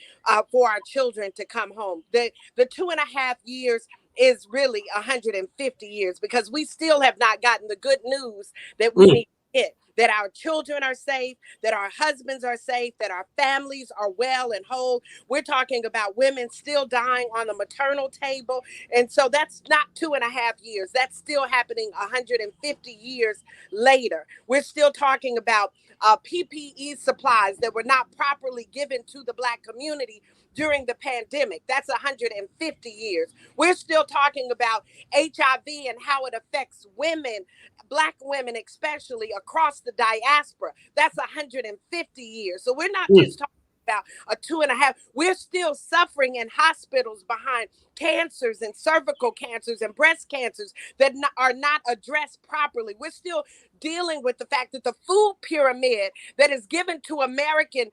for our children to come home. The 2.5 years is really 150 years, because we still have not gotten the good news that we need to get. That our children are safe, that our husbands are safe, that our families are well and whole. We're talking about women still dying on the maternal table. And so that's not 2.5 years. That's still happening 150 years later. We're still talking about PPE supplies that were not properly given to the Black community during the pandemic. That's 150 years. We're still talking about HIV and how it affects women, Black women especially, across the diaspora. That's 150 years. So we're not just talking about a 2.5. We're still suffering in hospitals behind cancers and cervical cancers and breast cancers that are not addressed properly. We're still dealing with the fact that the food pyramid that is given to American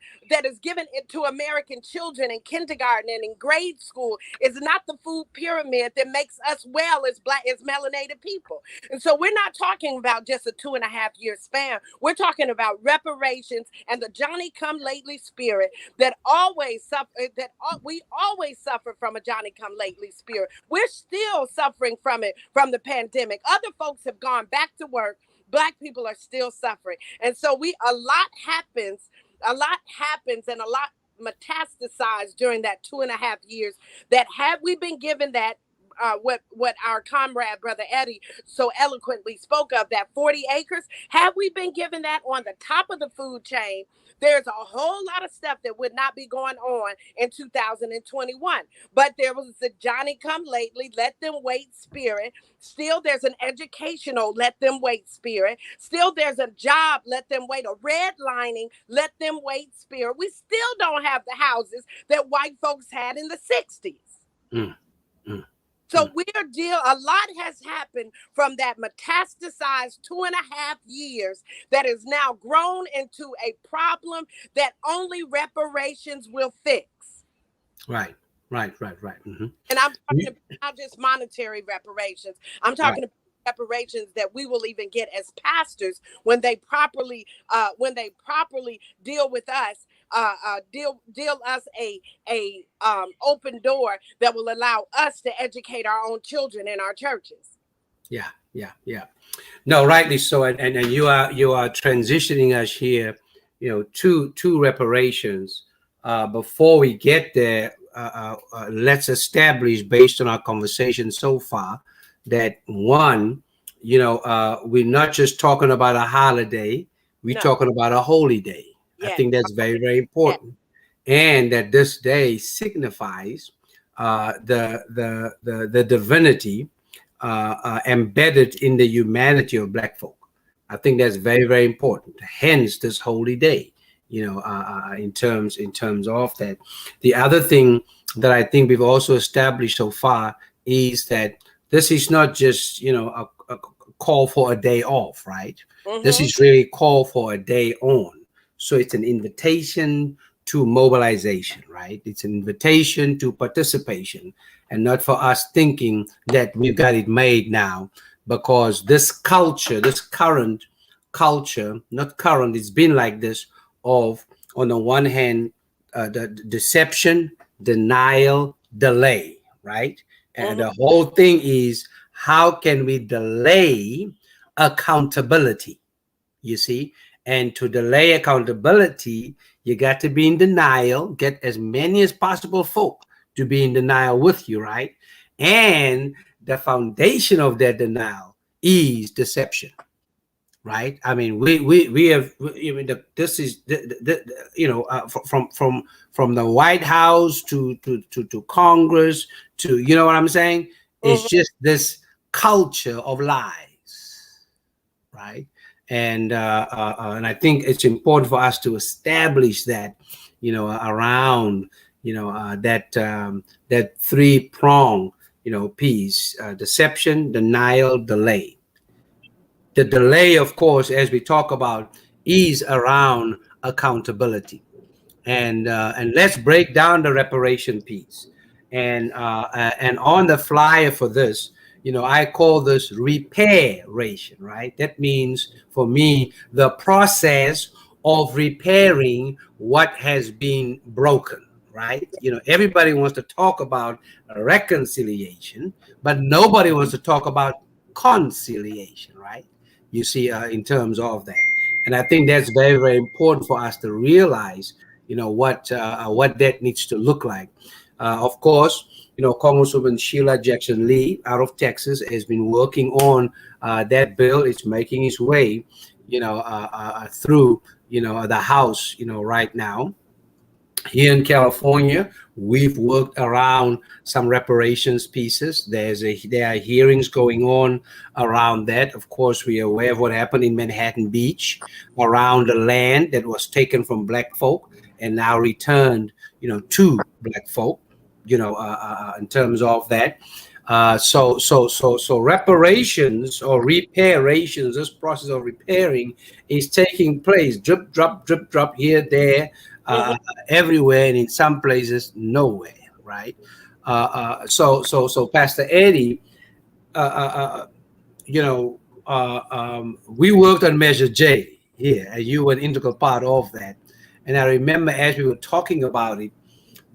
children in kindergarten and in grade school is not the food pyramid that makes us well as melanated people. And so we're not talking about just a 2.5 year span. We're talking about reparations and the Johnny come lately spirit that always suffer, we always suffer from a Johnny come lately spirit. We're still suffering from it, from the pandemic. Other folks have gone back to work. Black people are still suffering. And so a lot happens and a lot metastasized during that 2.5 years, that had we been given that, what our comrade, Brother Eddie, so eloquently spoke of, that 40 acres, had we been given that on the top of the food chain, there's a whole lot of stuff that would not be going on in 2021. But there was the Johnny come lately, let them wait spirit. Still, there's an educational let them wait spirit. Still, there's a job, let them wait. A redlining, let them wait spirit. We still don't have the houses that white folks had in the 60s. So a lot has happened from that metastasized 2.5 years that is now grown into a problem that only reparations will fix. Right. Mm-hmm. And I'm talking about not just monetary reparations. I'm talking about reparations that we will even get as pastors when they properly deal with us, deal us a open door that will allow us to educate our own children in our churches. Yeah. No, rightly so, and you are transitioning us here, to reparations. Before we get there, let's establish, based on our conversation so far, that one, we're not just talking about a holiday, we're talking about a holy day. I think that's very, very important. And that this day signifies the divinity embedded in the humanity of Black folk. I think that's very, very important. Hence this holy day, in terms of that. The other thing that I think we've also established so far is that this is not just, a call for a day off, right? This is really a call for a day on. So it's an invitation to mobilization, right? It's an invitation to participation, and not for us thinking that we've got it made now, because this culture, this current culture, not current, it's been like this, of, on the one hand, the deception, denial, delay, right? And the whole thing is, how can we delay accountability? You see? And to delay accountability, you got to be in denial, get as many as possible folk to be in denial with you, right? And the foundation of that denial is deception, right? I mean, we have, I mean, this is from the White House to Congress to, you know what I'm saying? It's just this culture of lies, right? And I think it's important for us to establish that, around, that three-prong, piece: deception, denial, delay. The delay, of course, as we talk about, is around accountability. And let's break down the reparation piece. And on the flyer for this, I call this repair-ation, right? That means, for me, the process of repairing what has been broken, right? Everybody wants to talk about reconciliation, but nobody wants to talk about conciliation, right? You see, in terms of that. And I think that's very, very important for us to realize, what that needs to look like. Of course, Congresswoman Sheila Jackson Lee out of Texas has been working on that bill. It's making its way, through, the House, right now. Here in California, we've worked around some reparations pieces. There are hearings going on around that. Of course, we are aware of what happened in Manhattan Beach around the land that was taken from Black folk and now returned, to Black folk, in terms of that. So reparations or repair-ations, this process of repairing is taking place, drip, drop, drip, drop, here, there, everywhere, and in some places nowhere, right? So Pastor Eddie, we worked on Measure J here, and you were an integral part of that. And I remember as we were talking about it,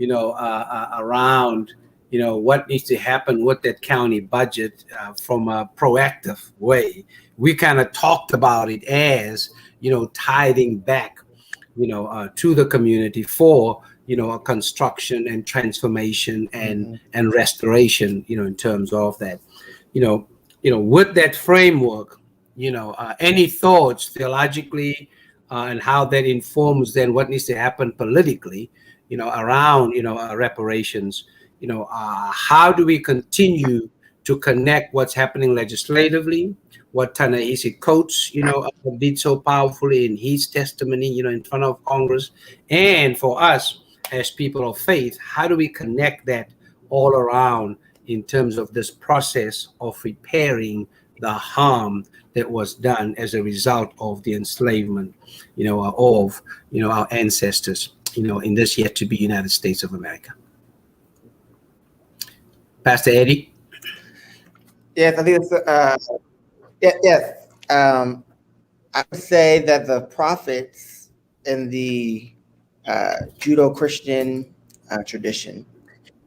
around, what needs to happen with that county budget from a proactive way, we kind of talked about it as, tithing back, to the community for, a construction and transformation and restoration, in terms of that, with that framework, any thoughts theologically and how that informs then what needs to happen politically, around, reparations, how do we continue to connect what's happening legislatively, what Ta-Nehisi Coates, did so powerfully in his testimony, in front of Congress, and for us as people of faith, how do we connect that all around in terms of this process of repairing the harm that was done as a result of the enslavement, of, our ancestors, in this yet to be United States of America. Pastor Eddie? Yes, I think it's, yes. I would say that the prophets in the Judeo-Christian tradition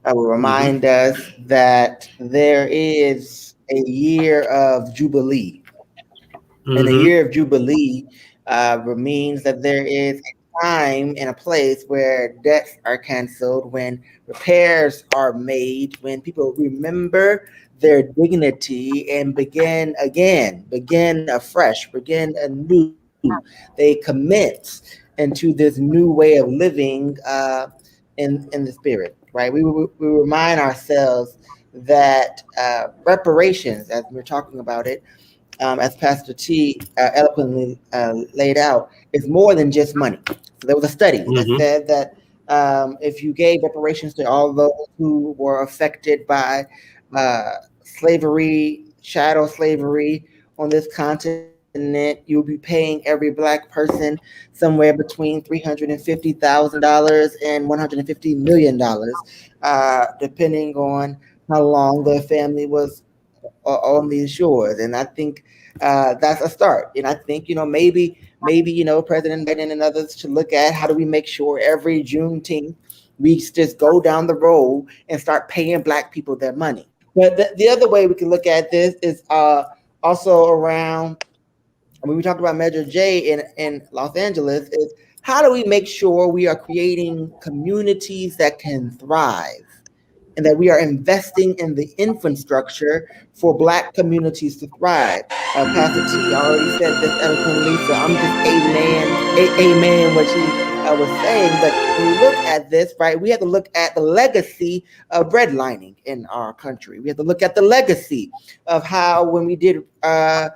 will remind us that there is a year of Jubilee. And the year of Jubilee means that there is a time and a place where debts are canceled, when repairs are made, when people remember their dignity and begin afresh, begin anew. They commit into this new way of living in the spirit, right? We remind ourselves that reparations, as we're talking about it, as Pastor T eloquently laid out, is more than just money. So there was a study that said that if you gave reparations to all those who were affected by slavery, shadow slavery on this continent, you'll be paying every Black person somewhere between $350,000 and $150 million, depending on how long the family was on these shores. And I think that's a start. And I think, maybe, President Biden and others should look at how do we make sure every Juneteenth we just go down the road and start paying Black people their money. But the other way we can look at this is also around, when we talked about Measure J in Los Angeles, is how do we make sure we are creating communities that can thrive and that we are investing in the infrastructure for Black communities to thrive. Pastor T already said this eloquently, so I'm just amen what she was saying. But when we look at this, right, we have to look at the legacy of redlining in our country. We have to look at the legacy of how when we did the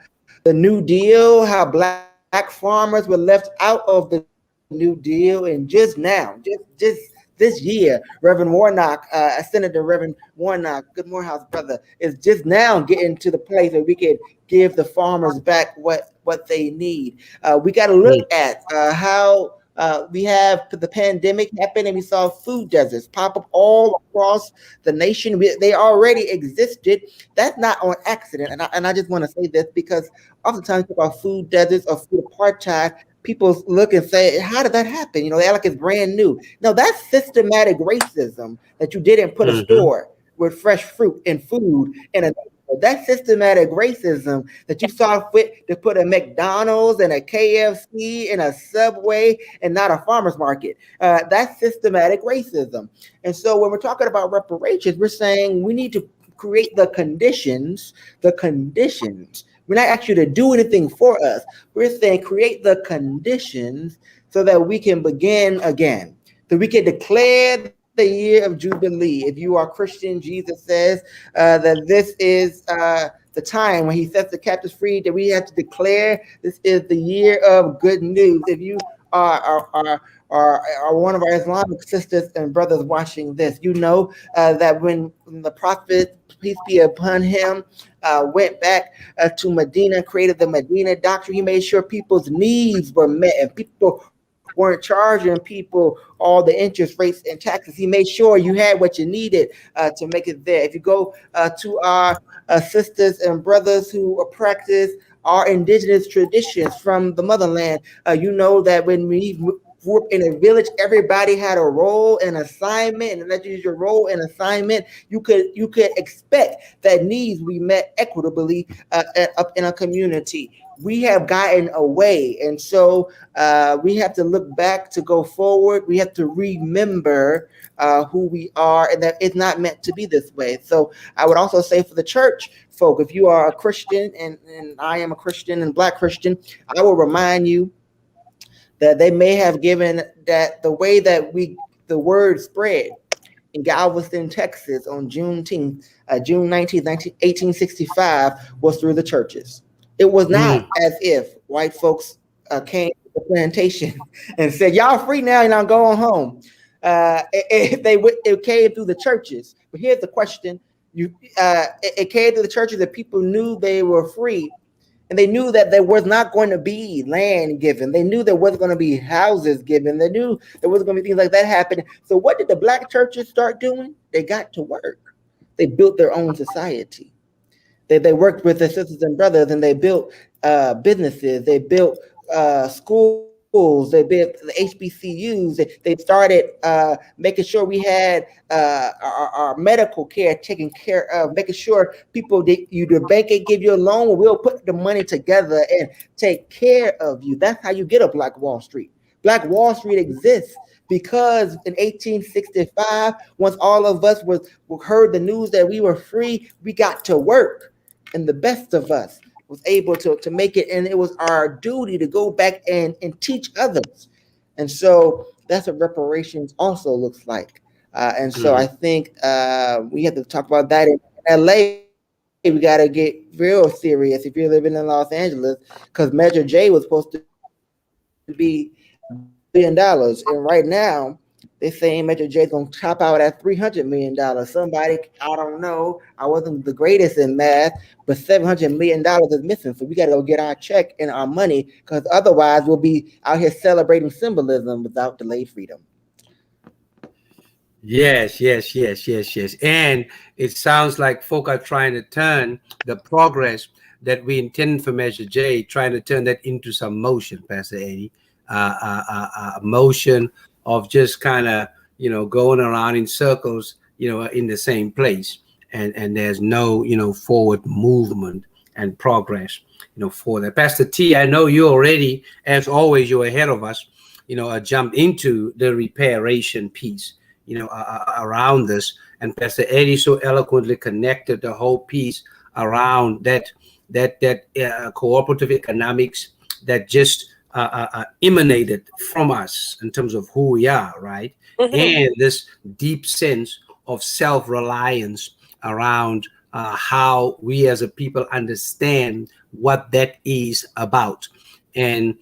New Deal, how Black farmers were left out of the New Deal, and just now, just this year, Reverend Warnock, Senator Reverend Warnock, good Morehouse brother, is just now getting to the place where we can give the farmers back what they need. We got to look at how we have the pandemic happen, and we saw food deserts pop up all across the nation. They already existed. That's not on accident. And I just want to say this because oftentimes we talk about food deserts or food apartheid. People look and say, how did that happen? They act like it's brand new. No, that's systematic racism that you didn't put a store with fresh fruit and food in a. That's systematic racism that you saw fit to put a McDonald's and a KFC and a Subway and not a farmer's market. That's systematic racism. And so when we're talking about reparations, we're saying we need to create the conditions. We're not asking you to do anything for us. We're saying create the conditions so that we can begin again, that we can declare the year of Jubilee. If you are Christian, Jesus says that this is the time when he sets the captives free, that we have to declare this is the year of good news. If you are one of our Islamic sisters and brothers watching this, that when the prophet, peace be upon him, went back to Medina, created the Medina Doctrine, he made sure people's needs were met and people weren't charging people all the interest rates and taxes. He made sure you had what you needed to make it there. If you go to our sisters and brothers who practice our indigenous traditions from the motherland, that when we grew up in a village, everybody had a role and assignment, and that is your role and assignment. You could expect that needs we met equitably up in a community. We have gotten away, and so we have to look back to go forward. We have to remember who we are, and that it's not meant to be this way. So I would also say for the church folk, if you are a Christian, and I am a Christian and Black Christian, I will remind you that they may have given that the way that the word spread in Galveston, Texas on Juneteenth, June 19th, 1865 was through the churches. It was not as if white folks came to the plantation and said, y'all free now and I'm going home. It came through the churches. But here's the question. It came through the churches that people knew they were free. And they knew that there was not going to be land given. They knew there wasn't going to be houses given. They knew there wasn't going to be things like that happening. So what did the Black churches start doing? They got to work. They built their own society. They worked with their sisters and brothers, and they built businesses. They built schools. They built the HBCUs. They started making sure we had our medical care taken care of, making sure people, the bank can give you a loan, we'll put the money together and take care of you. That's how you get a Black Wall Street. Black Wall Street exists because in 1865, once all of us heard the news that we were free, we got to work. And the best of us was able to make it, and it was our duty to go back and teach others. And so that's what reparations also looks like. And so I think we have to talk about that in LA. We got to get real serious if you're living in Los Angeles, because Measure J was supposed to be $1 billion. And right now, they're saying Measure J is going to top out at $300 million. Somebody, I don't know, I wasn't the greatest in math, but $700 million is missing. So we got to go get our check and our money, because otherwise we'll be out here celebrating symbolism without delayed freedom. Yes, yes, yes, yes, yes. And it sounds like folk are trying to turn the progress that we intend for Measure J, trying to turn that into some motion, Pastor Eddie. Motion of just kind of, going around in circles, in the same place. And there's no, forward movement and progress, for that. Pastor T, I know you already, as always, you're ahead of us, jump into the repair-ation piece, around this. And Pastor Eddie so eloquently connected the whole piece around that cooperative economics that just emanated from us in terms of who we are, right? And this deep sense of self-reliance around how we as a people understand what that is about. And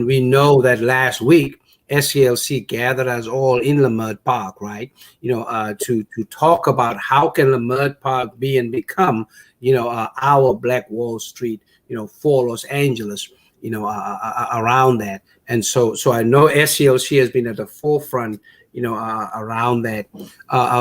we know that last week SCLC gathered us all in Leimert Park, right? To talk about how can Leimert Park be and become, our Black Wall Street, for Los Angeles, around that. And so I know SCLC has been at the forefront, around that.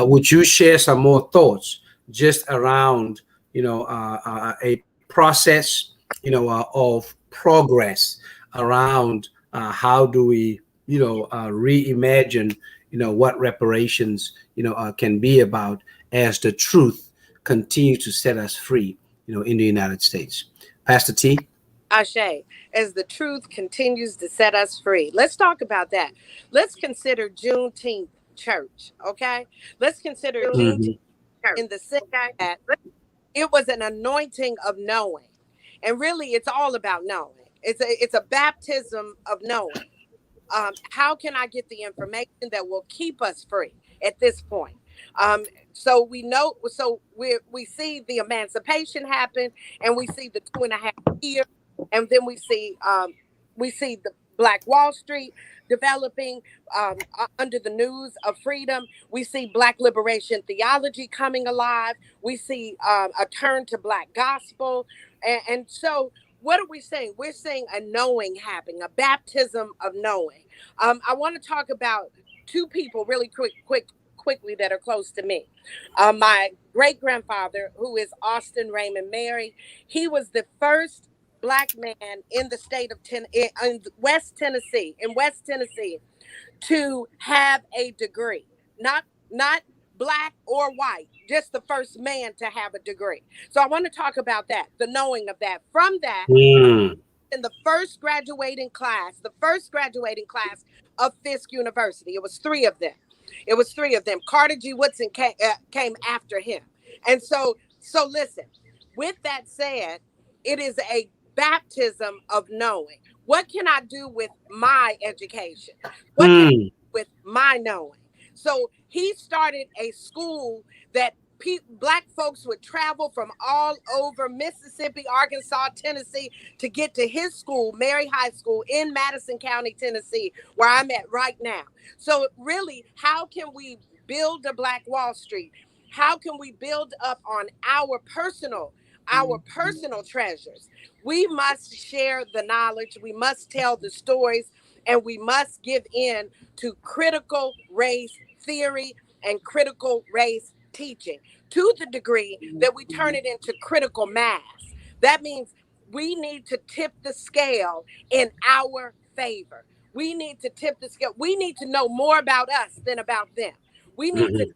Would you share some more thoughts just around, a process, of progress around how do we, reimagine, what reparations, can be about as the truth continues to set us free, in the United States. Pastor T. Ashe, as the truth continues to set us free. Let's talk about that. Let's consider Juneteenth church, okay? Let's consider Juneteenth in the sense that it was an anointing of knowing. And really, it's all about knowing. It's a baptism of knowing. How can I get the information that will keep us free at this point? So we know, so we see the emancipation happen, and we see the 2.5 years, and then we see the Black Wall Street developing under the news of freedom. We see Black liberation theology coming alive. We see a turn to Black gospel, and so. What are we saying? We're saying a knowing happening, a baptism of knowing. I want to talk about two people really quickly that are close to me. My great-grandfather, who is Austin Raymond Mary, he was the first Black man in the state of West Tennessee, to have a degree. Not Black or white, just the first man to have a degree. So I want to talk about that, the knowing of that. From that, in the first graduating class of Fisk University, it was three of them. Carter G. Woodson came after him. And so listen, with that said, it is a baptism of knowing. What can I do with my education? What can I do with my knowing? So he started a school that Black folks would travel from all over Mississippi, Arkansas, Tennessee to get to his school, Mary High School in Madison County, Tennessee, where I'm at right now. So really, how can we build a Black Wall Street? How can we build up on our personal treasures? We must share the knowledge. We must tell the stories, and we must give in to critical race theory and critical race teaching to the degree that we turn it into critical mass. That means we need to tip the scale in our favor. We need to tip the scale. We need to know more about us than about them. We need to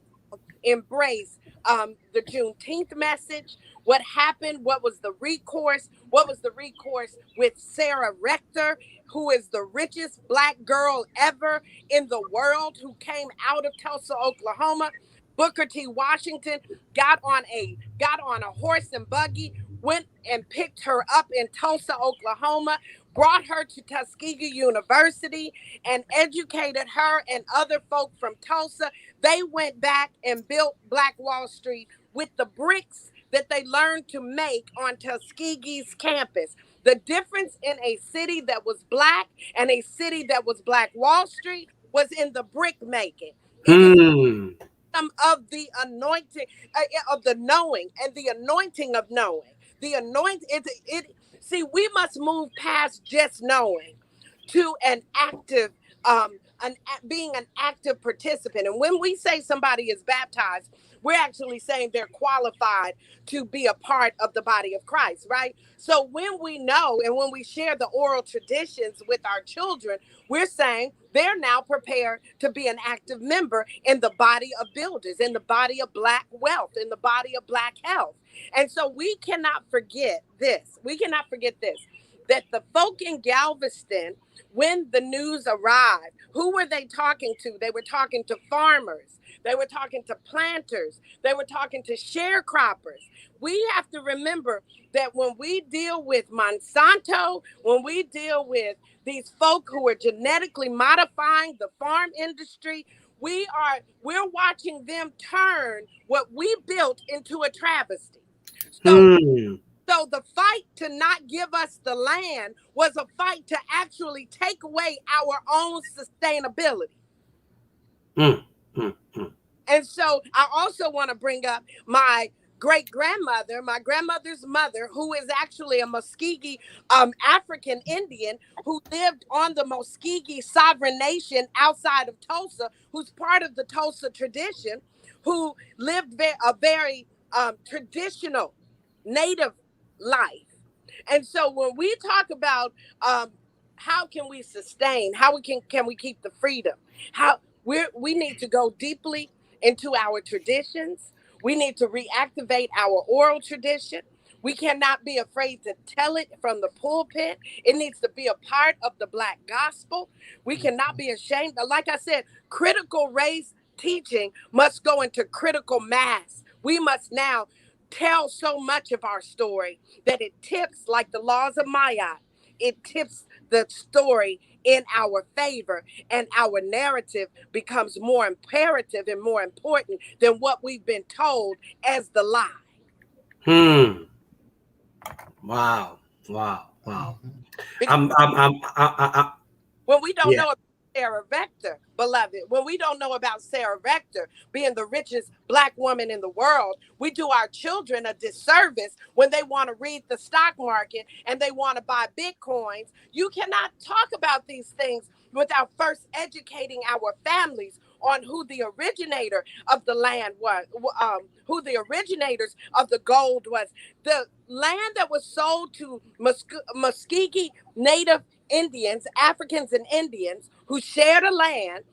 embrace the Juneteenth message. What happened? What was the recourse? What was the recourse with Sarah Rector, who is the richest Black girl ever in the world, who came out of Tulsa, Oklahoma? Booker T. Washington got on a horse and buggy, went and picked her up in Tulsa, Oklahoma, brought her to Tuskegee University and educated her and other folk from Tulsa. They went back and built Black Wall Street with the bricks that they learned to make on Tuskegee's campus. The difference in a city that was Black and a city that was Black Wall Street was in the brick making. Some of the anointing of the knowing and the anointing of knowing. The anointing, see, we must move past just knowing to an active being an active participant. And when we say somebody is baptized, we're actually saying they're qualified to be a part of the body of Christ, right? So when we know and when we share the oral traditions with our children, we're saying they're now prepared to be an active member in the body of builders, in the body of Black wealth, in the body of Black health. And so we cannot forget this. We cannot forget this, that the folk in Galveston, when the news arrived, who were they talking to? They were talking to farmers. They were talking to planters. They were talking to sharecroppers. We have to remember that when we deal with Monsanto, when we deal with these folk who are genetically modifying the farm industry, we're watching them turn what we built into a travesty. So the fight to not give us the land was a fight to actually take away our own sustainability. And so I also want to bring up my great-grandmother, my grandmother's mother, who is actually a Muskogee African Indian who lived on the Muskogee sovereign nation outside of Tulsa, who's part of the Tulsa tradition, who lived a very traditional Native life. And so when we talk about how can we sustain, how can we keep the freedom, how we need to go deeply into our traditions. We need to reactivate our oral tradition. We cannot be afraid to tell it from the pulpit. It needs to be a part of the Black gospel. We cannot be ashamed. Like I said, critical race teaching must go into critical mass. We must now tell so much of our story that it tips, like the laws of Ma'at, it tips the story in our favor, and our narrative becomes more imperative and more important than what we've been told as the lie. Wow. When we don't know about Sarah Vector, beloved, when we don't know about Sarah Vector being the richest Black woman in the world, we do our children a disservice when they want to read the stock market and they want to buy Bitcoins. You cannot talk about these things without first educating our families on who the originator of the land was, who the originators of the gold was. The land that was sold to Muskogee Native Indians, Africans and Indians who shared a land.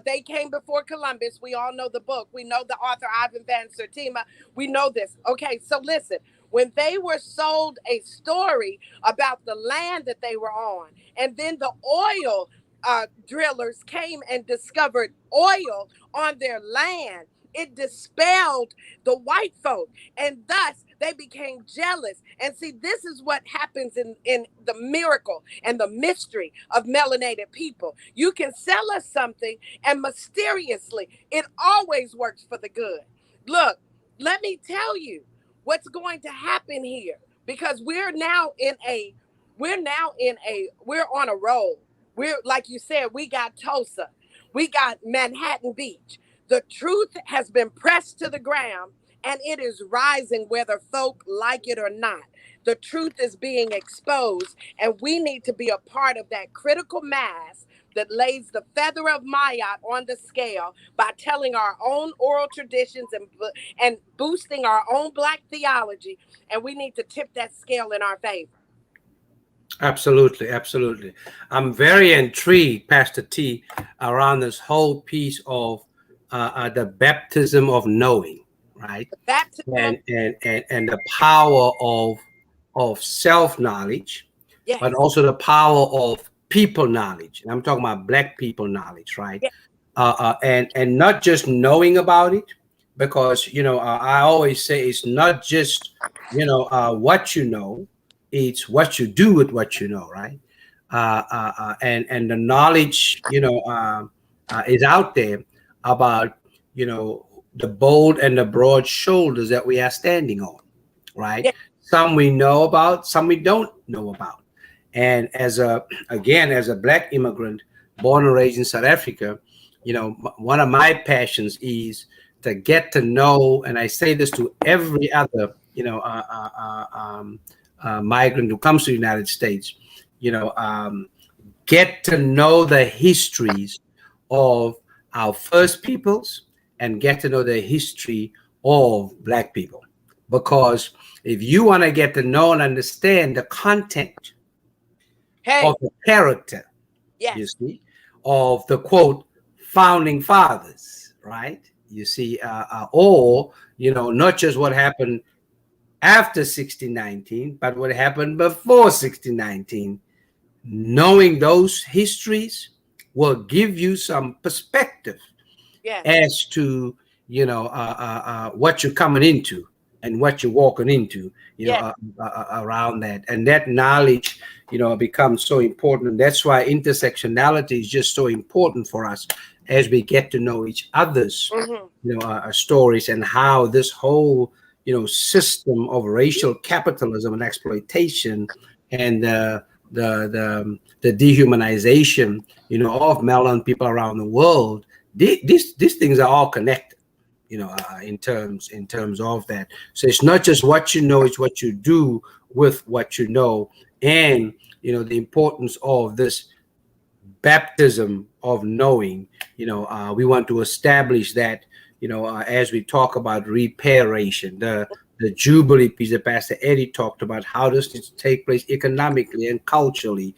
They came before Columbus. We all know the book. We know the author Ivan Van Sertima. We know this. Okay, so listen. When they were sold a story about the land that they were on, and then the oil drillers came and discovered oil on their land, it dispelled the white folk, and thus they became jealous. And see, this is what happens in the miracle and the mystery of melanated people. You can sell us something, and mysteriously, it always works for the good. Look, let me tell you what's going to happen here, because we're on a roll. We're, like you said, we got Tulsa, we got Manhattan Beach. The truth has been pressed to the ground, and it is rising whether folk like it or not. The truth is being exposed, and we need to be a part of that critical mass that lays the feather of Ma'at on the scale by telling our own oral traditions and boosting our own Black theology, and we need to tip that scale in our favor. Absolutely. I'm very intrigued, Pastor T, around this whole piece of the baptism of knowing, right? And the power of self-knowledge, yes, but also the power of people knowledge. And I'm talking about Black people knowledge, right? Yes. And not just knowing about it, because I always say it's not just what you know, it's what you do with what you know, right? And the knowledge is out there about the bold and the broad shoulders that we are standing on, right? Yeah. Some we know about, some we don't know about. And as a Black immigrant born and raised in South Africa, one of my passions is to get to know, and I say this to every other migrant who comes to the United States, get to know the histories of our first peoples and get to know the history of Black people. Because if you want to get to know and understand the content of the character, you see, of the quote founding fathers, right? You see, or not just what happened after 1619, but what happened before 1619. Knowing those histories will give you some perspective as to what you're coming into and what you're walking into, around that. And that knowledge, becomes so important. And that's why intersectionality is just so important for us as we get to know each other's, stories, and how this whole, system of racial capitalism and exploitation and the dehumanization, of melanin people around the world, these things are all connected. In terms of that. So it's not just what you know, it's what you do with what you know. And, the importance of this baptism of knowing, we want to establish that, as we talk about repair-ation, the Jubilee piece that Pastor Eddie talked about, how this needs to take place economically and culturally,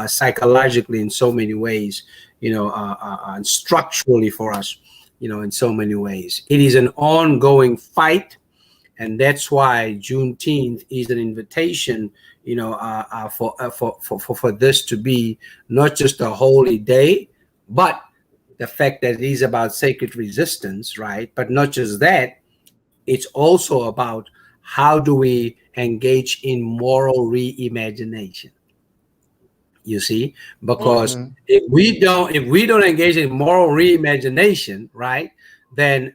psychologically in so many ways, and structurally for us, in so many ways. It is an ongoing fight, and that's why Juneteenth is an invitation, for this to be not just a holy day, but the fact that it is about sacred resistance, right? But not just that, it's also about how do we engage in moral reimagination. You see, because if we don't engage in moral reimagination, right, then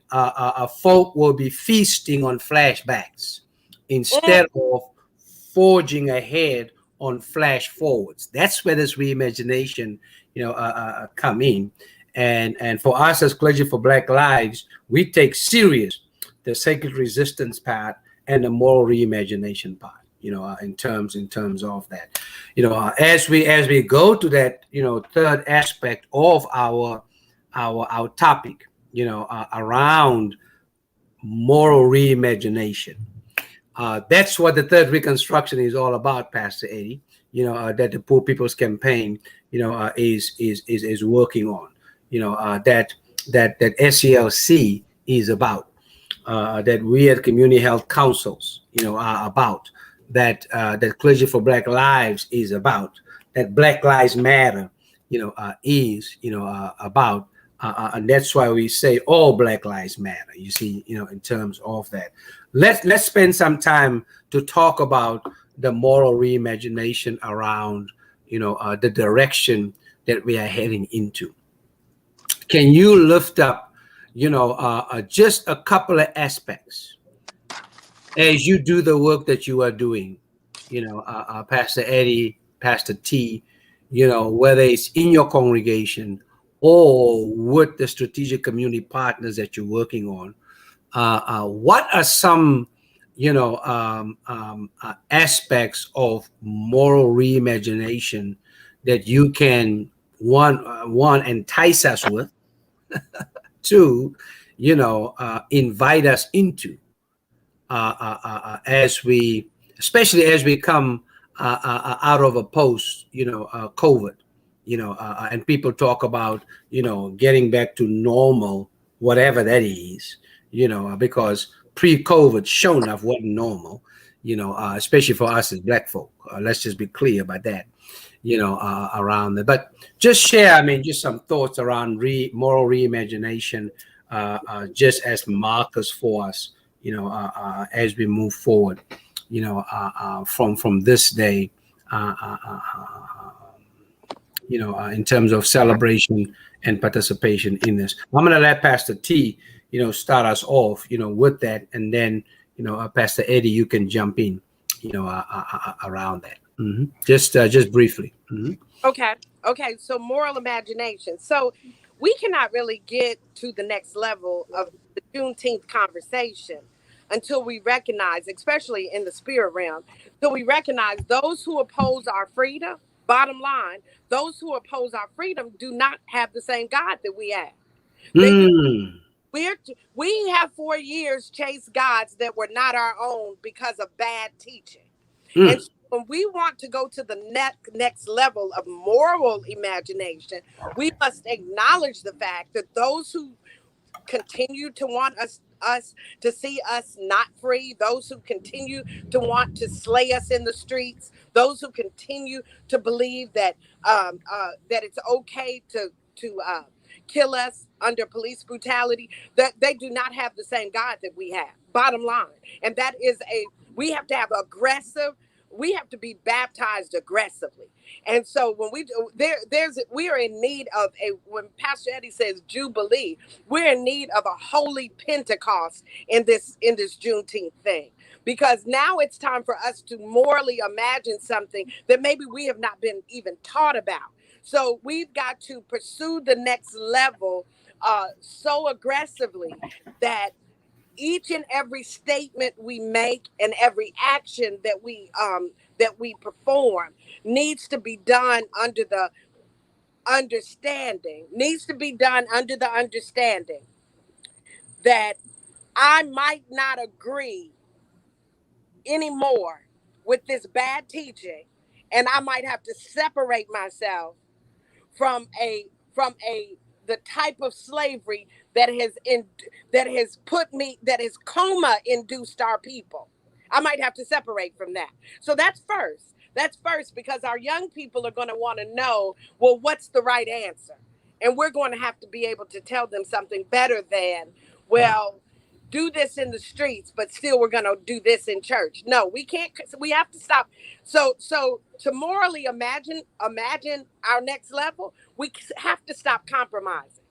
folk will be feasting on flashbacks instead of forging ahead on flash forwards. That's where this reimagination, come in. And for us as Clergy for Black Lives, we take serious the sacred resistance part and the moral reimagination part. In terms of that, as we go to that, third aspect of our topic, around moral reimagination. That's what the third reconstruction is all about, Pastor Eddie. That the Poor People's Campaign, is working on. That SCLC is about. That we at community health councils, are about. That Clergy for Black Lives is about, that Black Lives Matter, is, about, and that's why we say all Black Lives Matter. You see, in terms of that, let's spend some time to talk about the moral reimagination around, the direction that we are heading into. Can you lift up, just a couple of aspects as you do the work that you are doing, Pastor Eddie, Pastor T, whether it's in your congregation or with the strategic community partners that you're working on, what are some, aspects of moral reimagination that you can, one entice us with, two, invite us into, especially as we come out of a post, COVID, and people talk about, getting back to normal, whatever that is, because pre-COVID sure enough wasn't normal, especially for us as Black folk. Let's just be clear about that, around that. But just share, just some thoughts around moral reimagination, just as markers for us, as we move forward, from this day, in terms of celebration and participation in this. I'm going to let Pastor T, start us off, with that, and then, Pastor Eddie, you can jump in, around that. Just briefly. Okay. So moral imagination. So we cannot really get to the next level of the Juneteenth conversation until we recognize, especially in the spirit realm, until we recognize those who oppose our freedom Bottom line, those who oppose our freedom do not have the same God that we have. We have for years chased gods that were not our own because of bad teaching. And so when we want to go to the next level of moral imagination, we must acknowledge the fact that those who continue to want us to see us not free, those who continue to want to slay us in the streets, those who continue to believe that that it's okay to kill us under police brutality, that they do not have the same God that we have. Bottom line, and that is we have to have we have to be baptized aggressively. And so when we are in need of when Pastor Eddie says Jubilee, we're in need of a holy Pentecost in this Juneteenth thing. Because now it's time for us to morally imagine something that maybe we have not been even taught about. So we've got to pursue the next level so aggressively that each and every statement we make and every action that we perform needs to be done under the understanding, that I might not agree anymore with this bad teaching, and I might have to separate myself from the type of slavery that has coma induced our people. I might have to separate from that. So that's first, because our young people are going to want to know, well, what's the right answer? And we're going to have to be able to tell them something better than, well, do this in the streets, but still we're going to do this in church. No, we can't. We have to stop. So to morally imagine our next level, we have to stop compromising.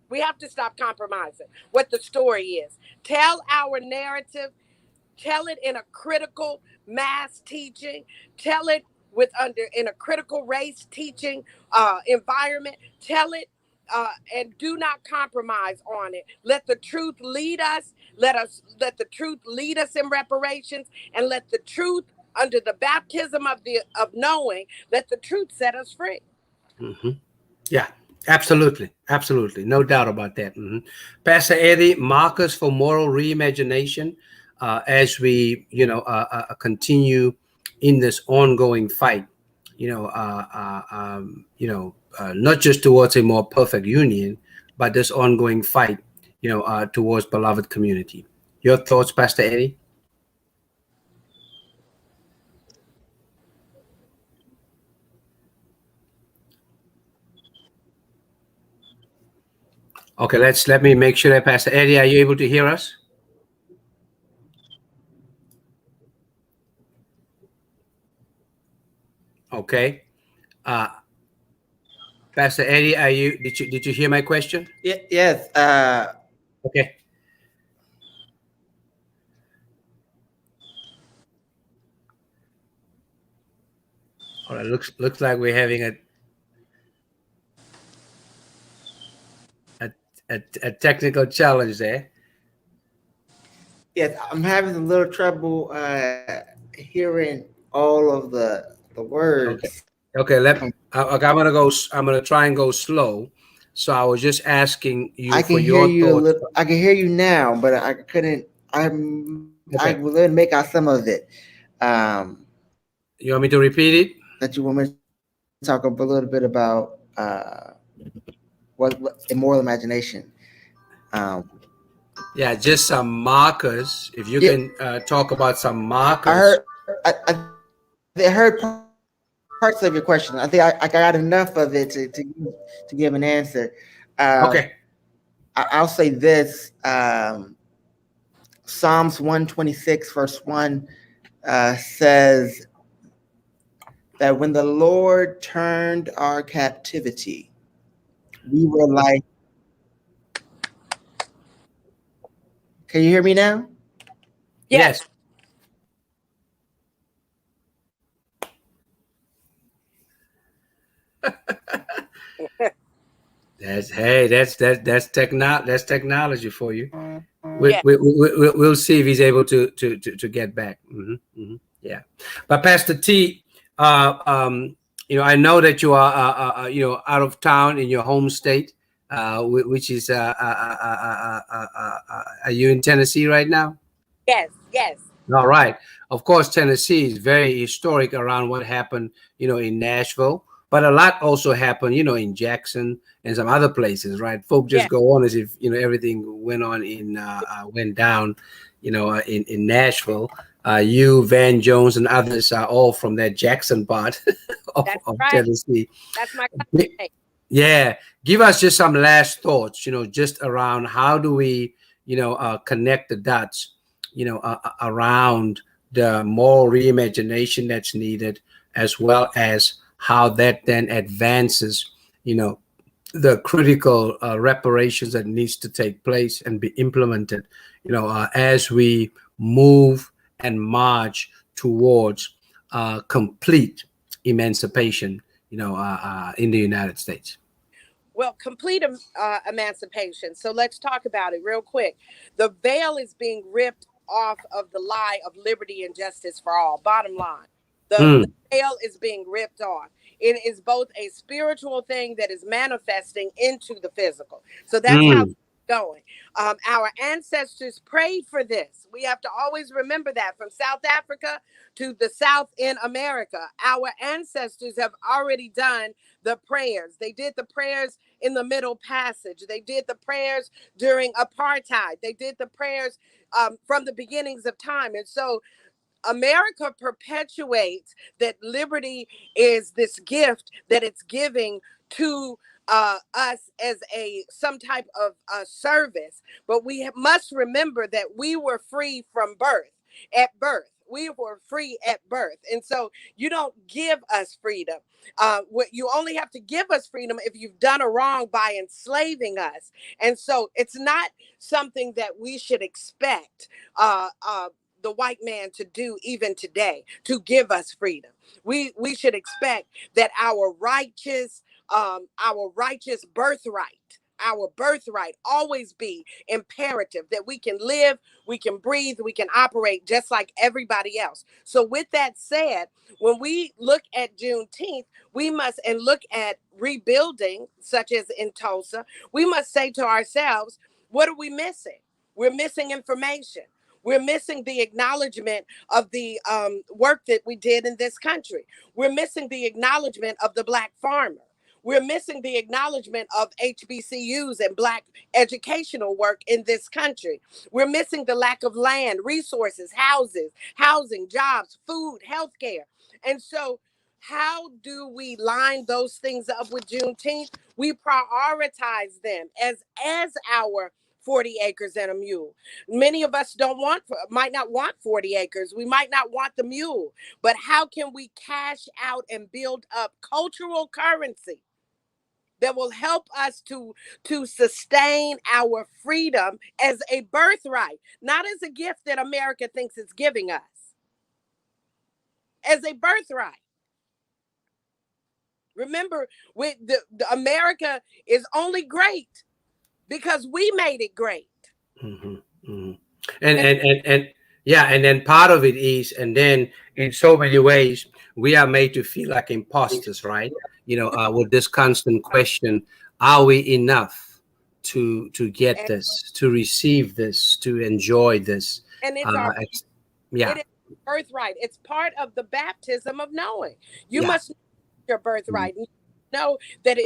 We have to stop compromising what the story is. Tell our narrative. Tell it in a critical mass teaching. Tell it in a critical race teaching environment. Tell it and do not compromise on it. Let the truth lead us. Let the truth lead us in reparations, and let the truth, under the baptism of knowing, let the truth set us free. Yeah, absolutely, no doubt about that. Pastor Eddie, markers for moral reimagination as we continue in this ongoing fight. Not just towards a more perfect union, but this ongoing fight, towards beloved community. Your thoughts, Pastor Eddie? Okay, let me make sure that Pastor Eddie, are you able to hear us? Okay. Pastor Eddie, did you hear my question? Yes. Okay. All right, looks like we're having a technical challenge there. Yes, I'm having a little trouble hearing all of the words. Okay. I'm gonna try and go slow. So I was just asking you for your thoughts. I can hear you now, but I couldn't. I was able to make out some of it. You want me to repeat it? That you want me to talk a little bit about what immoral imagination. Yeah, just some markers. If you can talk about some markers. I heard parts of your question. I think I got enough of it to give an answer. Okay. I'll say this. Psalms 126 verse 1 says that when the Lord turned our captivity, we were like. Can you hear me now? Yes. That's technology for you. We'll see if he's able to get back. Yeah, but Pastor T, I know that you are, out of town in your home state, which is, are you in Tennessee right now? Yes, yes. All right. Of course, Tennessee is very historic around what happened, in Nashville, but a lot also happened, in Jackson and some other places, right? Folk just go on as if, everything went on went down, in Nashville. You, Van Jones, and others are all from that Jackson part of right. Tennessee. That's my country. Yeah. Give us just some last thoughts, just around how do we, connect the dots, around the moral reimagination that's needed, as well as how that then advances, the critical reparations that needs to take place and be implemented, as we move and march towards complete emancipation, in the United States. Well, complete emancipation. So let's talk about it real quick. The veil is being ripped off of the lie of liberty and justice for all. Bottom line, the veil is being ripped off. It is both a spiritual thing that is manifesting into the physical. So that's how it's going. Our ancestors prayed for this. We have to always remember that, from South Africa to the South in America. Our ancestors have already done the prayers. They did the prayers in the Middle Passage. They did the prayers during apartheid. They did the prayers from the beginnings of time. And so America perpetuates that liberty is this gift that it's giving to us as some type of service. But we must remember that we were free from birth. At birth, we were free at birth. And so you don't give us freedom. You only have to give us freedom if you've done a wrong by enslaving us. And so it's not something that we should expect the white man to do even today, to give us freedom. We should expect that our righteous birthright always be imperative, that we can live, we can breathe, we can operate just like everybody else. So with that said, when we look at Juneteenth, we must, and look at rebuilding, such as in Tulsa, we must say to ourselves, what are we missing? We're missing information. We're missing the acknowledgement of the work that we did in this country. We're missing the acknowledgement of the Black farmer. We're missing the acknowledgement of HBCUs and Black educational work in this country. We're missing the lack of land, resources, housing, jobs, food, healthcare. And so how do we line those things up with Juneteenth? We prioritize them as our 40 acres and a mule. Many of us might not want 40 acres. We might not want the mule, but how can we cash out and build up cultural currency that will help us to sustain our freedom as a birthright, not as a gift that America thinks it's giving us, as a birthright. Remember, with the America is only great because we made it great. And then part of it is, and then in so many ways, we are made to feel like imposters, right? With this constant question, are we enough to get this, to receive this, to enjoy this? And it is birthright. It's part of the baptism of knowing. You must know your birthright. You know that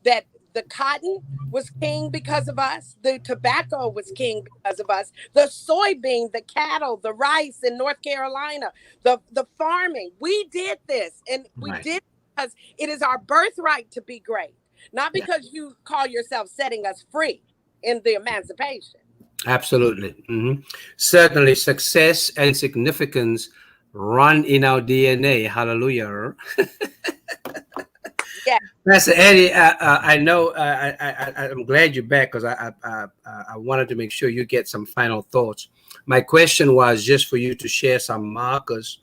that the cotton was king because of us. The tobacco was king because of us. The soybean, the cattle, the rice in North Carolina, the farming. We did this, and we did it because it is our birthright to be great, not because you call yourself setting us free in the emancipation. Absolutely. Certainly, success and significance run in our DNA. Hallelujah. Yeah. Pastor Eddie, I know I'm glad you're back, because I wanted to make sure you get some final thoughts. My question was just for you to share some markers,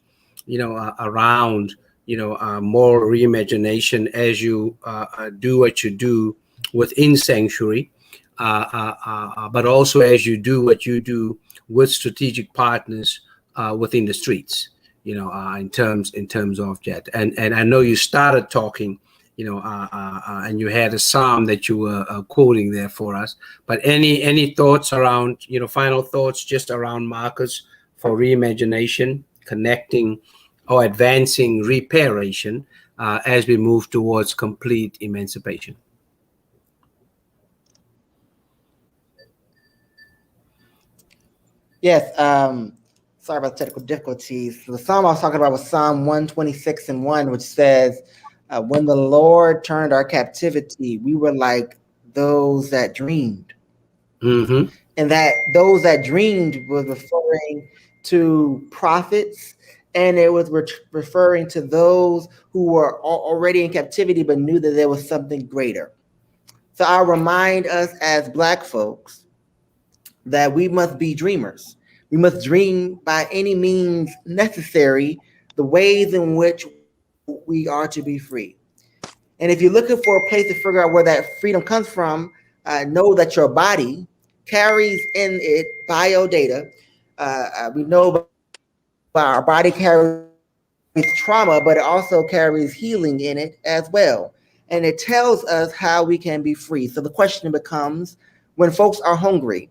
around, moral reimagination as you do what you do within Sanctuary, but also as you do what you do with strategic partners within the streets. in terms of that. And I know you started talking, and you had a psalm that you were quoting there for us. But any thoughts around, final thoughts just around markers for reimagination, connecting or advancing repair-ation as we move towards complete emancipation? Yes. Sorry about technical difficulties. The psalm I was talking about was Psalm 126:1, which says, when the Lord turned our captivity, we were like those that dreamed. Mm-hmm. And that those that dreamed was referring to prophets, and it was referring to those who were already in captivity but knew that there was something greater. So I'll remind us as Black folks that we must be dreamers. We must dream by any means necessary the ways in which we are to be free. And if you're looking for a place to figure out where that freedom comes from, know that your body carries in it biodata. We know our body carries trauma, but it also carries healing in it as well. And it tells us how we can be free. So the question becomes, when folks are hungry,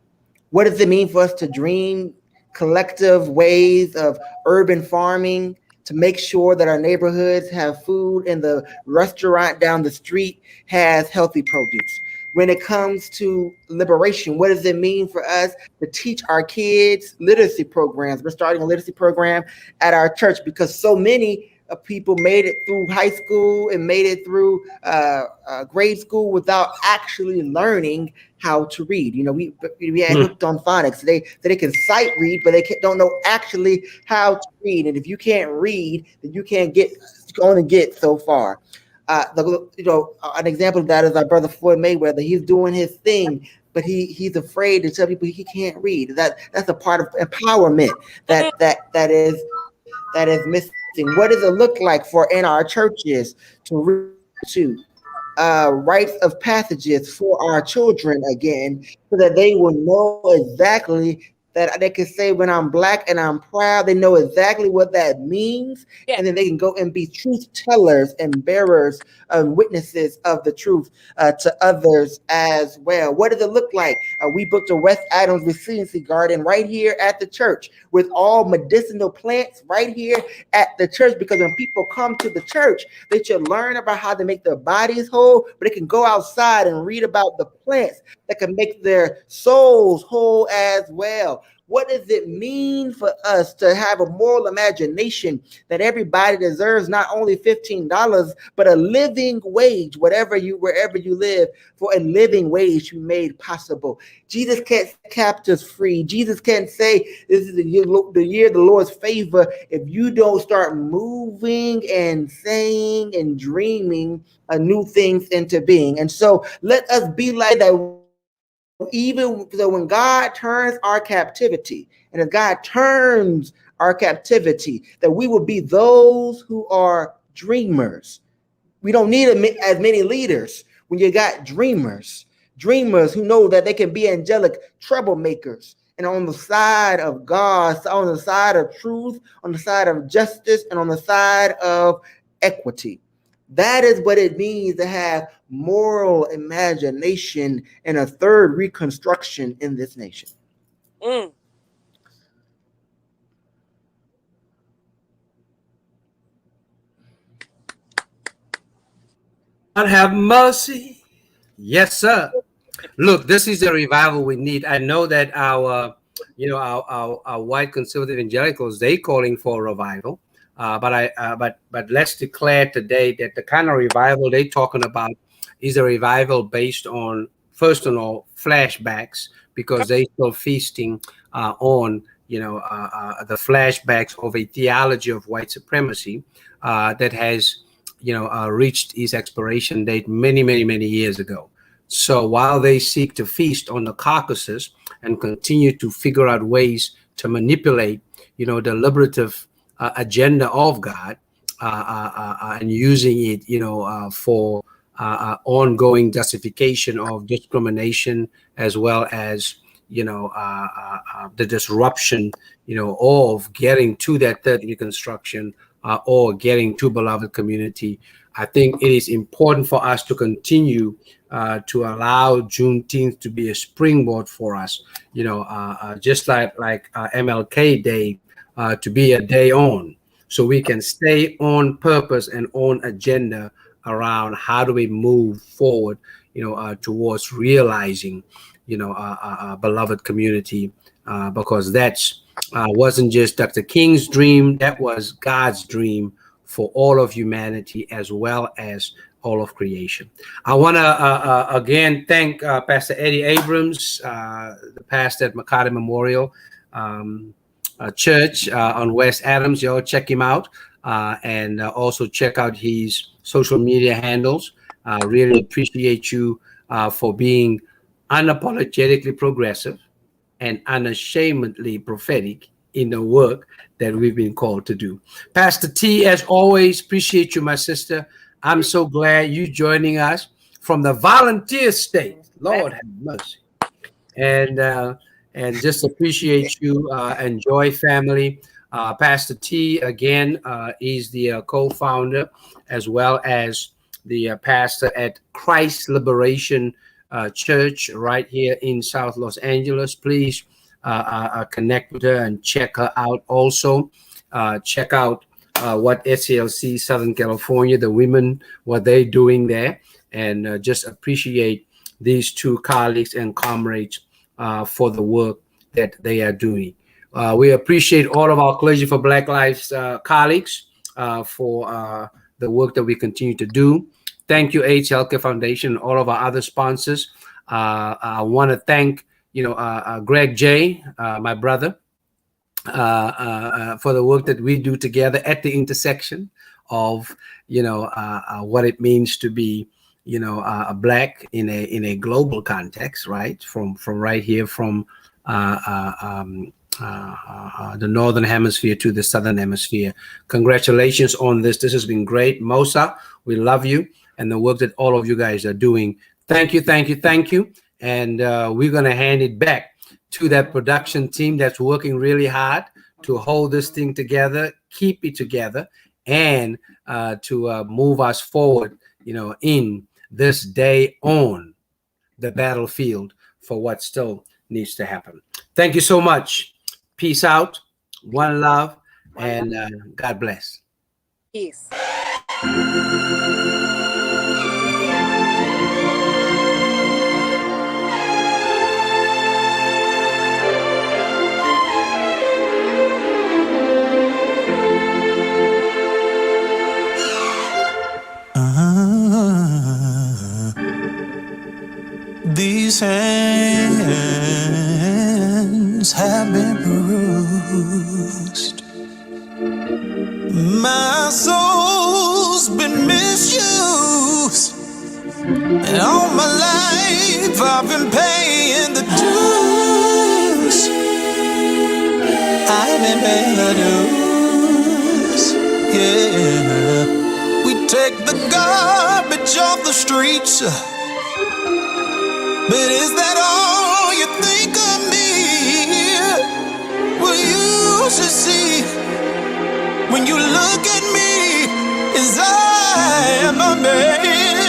what does it mean for us to dream collective ways of urban farming to make sure that our neighborhoods have food and the restaurant down the street has healthy produce? When it comes to liberation, what does it mean for us to teach our kids literacy programs? We're starting a literacy program at our church because so many people made it through high school and made it through grade school without actually learning how to read. We had hooked on phonics. They can sight read, but they don't know actually how to read. And if you can't read, then you only get so far. An example of that is our brother Floyd Mayweather. He's doing his thing, but he's afraid to tell people he can't read. That's a part of empowerment that is missing. What does it look like for in our churches to read to rites of passages for our children again, so that they will know exactly that they can say, when I'm Black and I'm proud, they know exactly what that means. Yeah. And then they can go and be truth tellers and bearers and witnesses of the truth to others as well. What does it look like? We booked a West Adams Resiliency Garden right here at the church with all medicinal plants right here at the church, because when people come to the church, they should learn about how to make their bodies whole, but they can go outside and read about the plants that can make their souls whole as well. What does it mean for us to have a moral imagination that everybody deserves not only $15, but a living wage, wherever you live, for a living wage to be made possible? Jesus can't set captives free. Jesus can't say this is the year of the Lord's favor if you don't start moving and saying and dreaming new things into being. And so let us be like that. Even so, when God turns our captivity, and if God turns our captivity, that we will be those who are dreamers. We don't need as many leaders when you got dreamers who know that they can be angelic troublemakers, and on the side of God, on the side of truth, on the side of justice, and on the side of equity. That is what it means to have moral imagination and a third reconstruction in this nation. Mm. God have mercy. Yes, sir. Look, this is the revival we need. I know that our white conservative evangelicals, they calling for a revival. But let's declare today that the kind of revival they talking about is a revival based on, first of all, flashbacks, because they still feasting on the flashbacks of a theology of white supremacy that has reached its expiration date many years ago. So while they seek to feast on the carcasses and continue to figure out ways to manipulate the liberative agenda of God and using it, for ongoing justification of discrimination, as well as the disruption, of getting to that third reconstruction or getting to beloved community. I think it is important for us to continue to allow Juneteenth to be a springboard for us, just like MLK Day to be a day on, so we can stay on purpose and on agenda around how do we move forward, towards realizing, a beloved community, because that's wasn't just Dr. King's dream, that was God's dream for all of humanity as well as all of creation. I want to again thank Pastor Eddie Abrams, the pastor at McCarty Memorial Church on West Adams. Y'all check him out, and also check out his social media handles. I really appreciate you for being unapologetically progressive and unashamedly prophetic in the work that we've been called to do. Pastor T, as always, appreciate you, my sister. I'm so glad you joining us from the volunteer state. Lord have mercy. And just appreciate you, enjoy family. Pastor T, again, is the co-founder as well as the pastor at Christ Liberation Church right here in South Los Angeles. Please connect with her and check her out. Also, check out what SCLC Southern California, the women, what they're doing there, and just appreciate these two colleagues and comrades for the work that they are doing. We appreciate all of our Clergy for Black Lives colleagues for the work that we continue to do. Thank you, AIDS Healthcare Foundation, and all of our other sponsors. I want to thank, Greg J, my brother, for the work that we do together at the intersection of, what it means to be, a Black in a global context, right? From right here, from the Northern Hemisphere to the Southern Hemisphere. Congratulations on this. This has been great. Mosa, we love you and the work that all of you guys are doing. Thank you, thank you, thank you. And we're going to hand it back to that production team that's working really hard to hold this thing together, keep it together, and to move us forward, in this day on the battlefield for what still needs to happen. Thank you so much. Peace out, one love, and God bless. Peace. These hands have been bruised. My soul's been misused, and all my life I've been paying the dues. I've been paying the dues, yeah. We take the garbage off the streets, but is that all you think of me? Well, you should see when you look at me, as I am a man.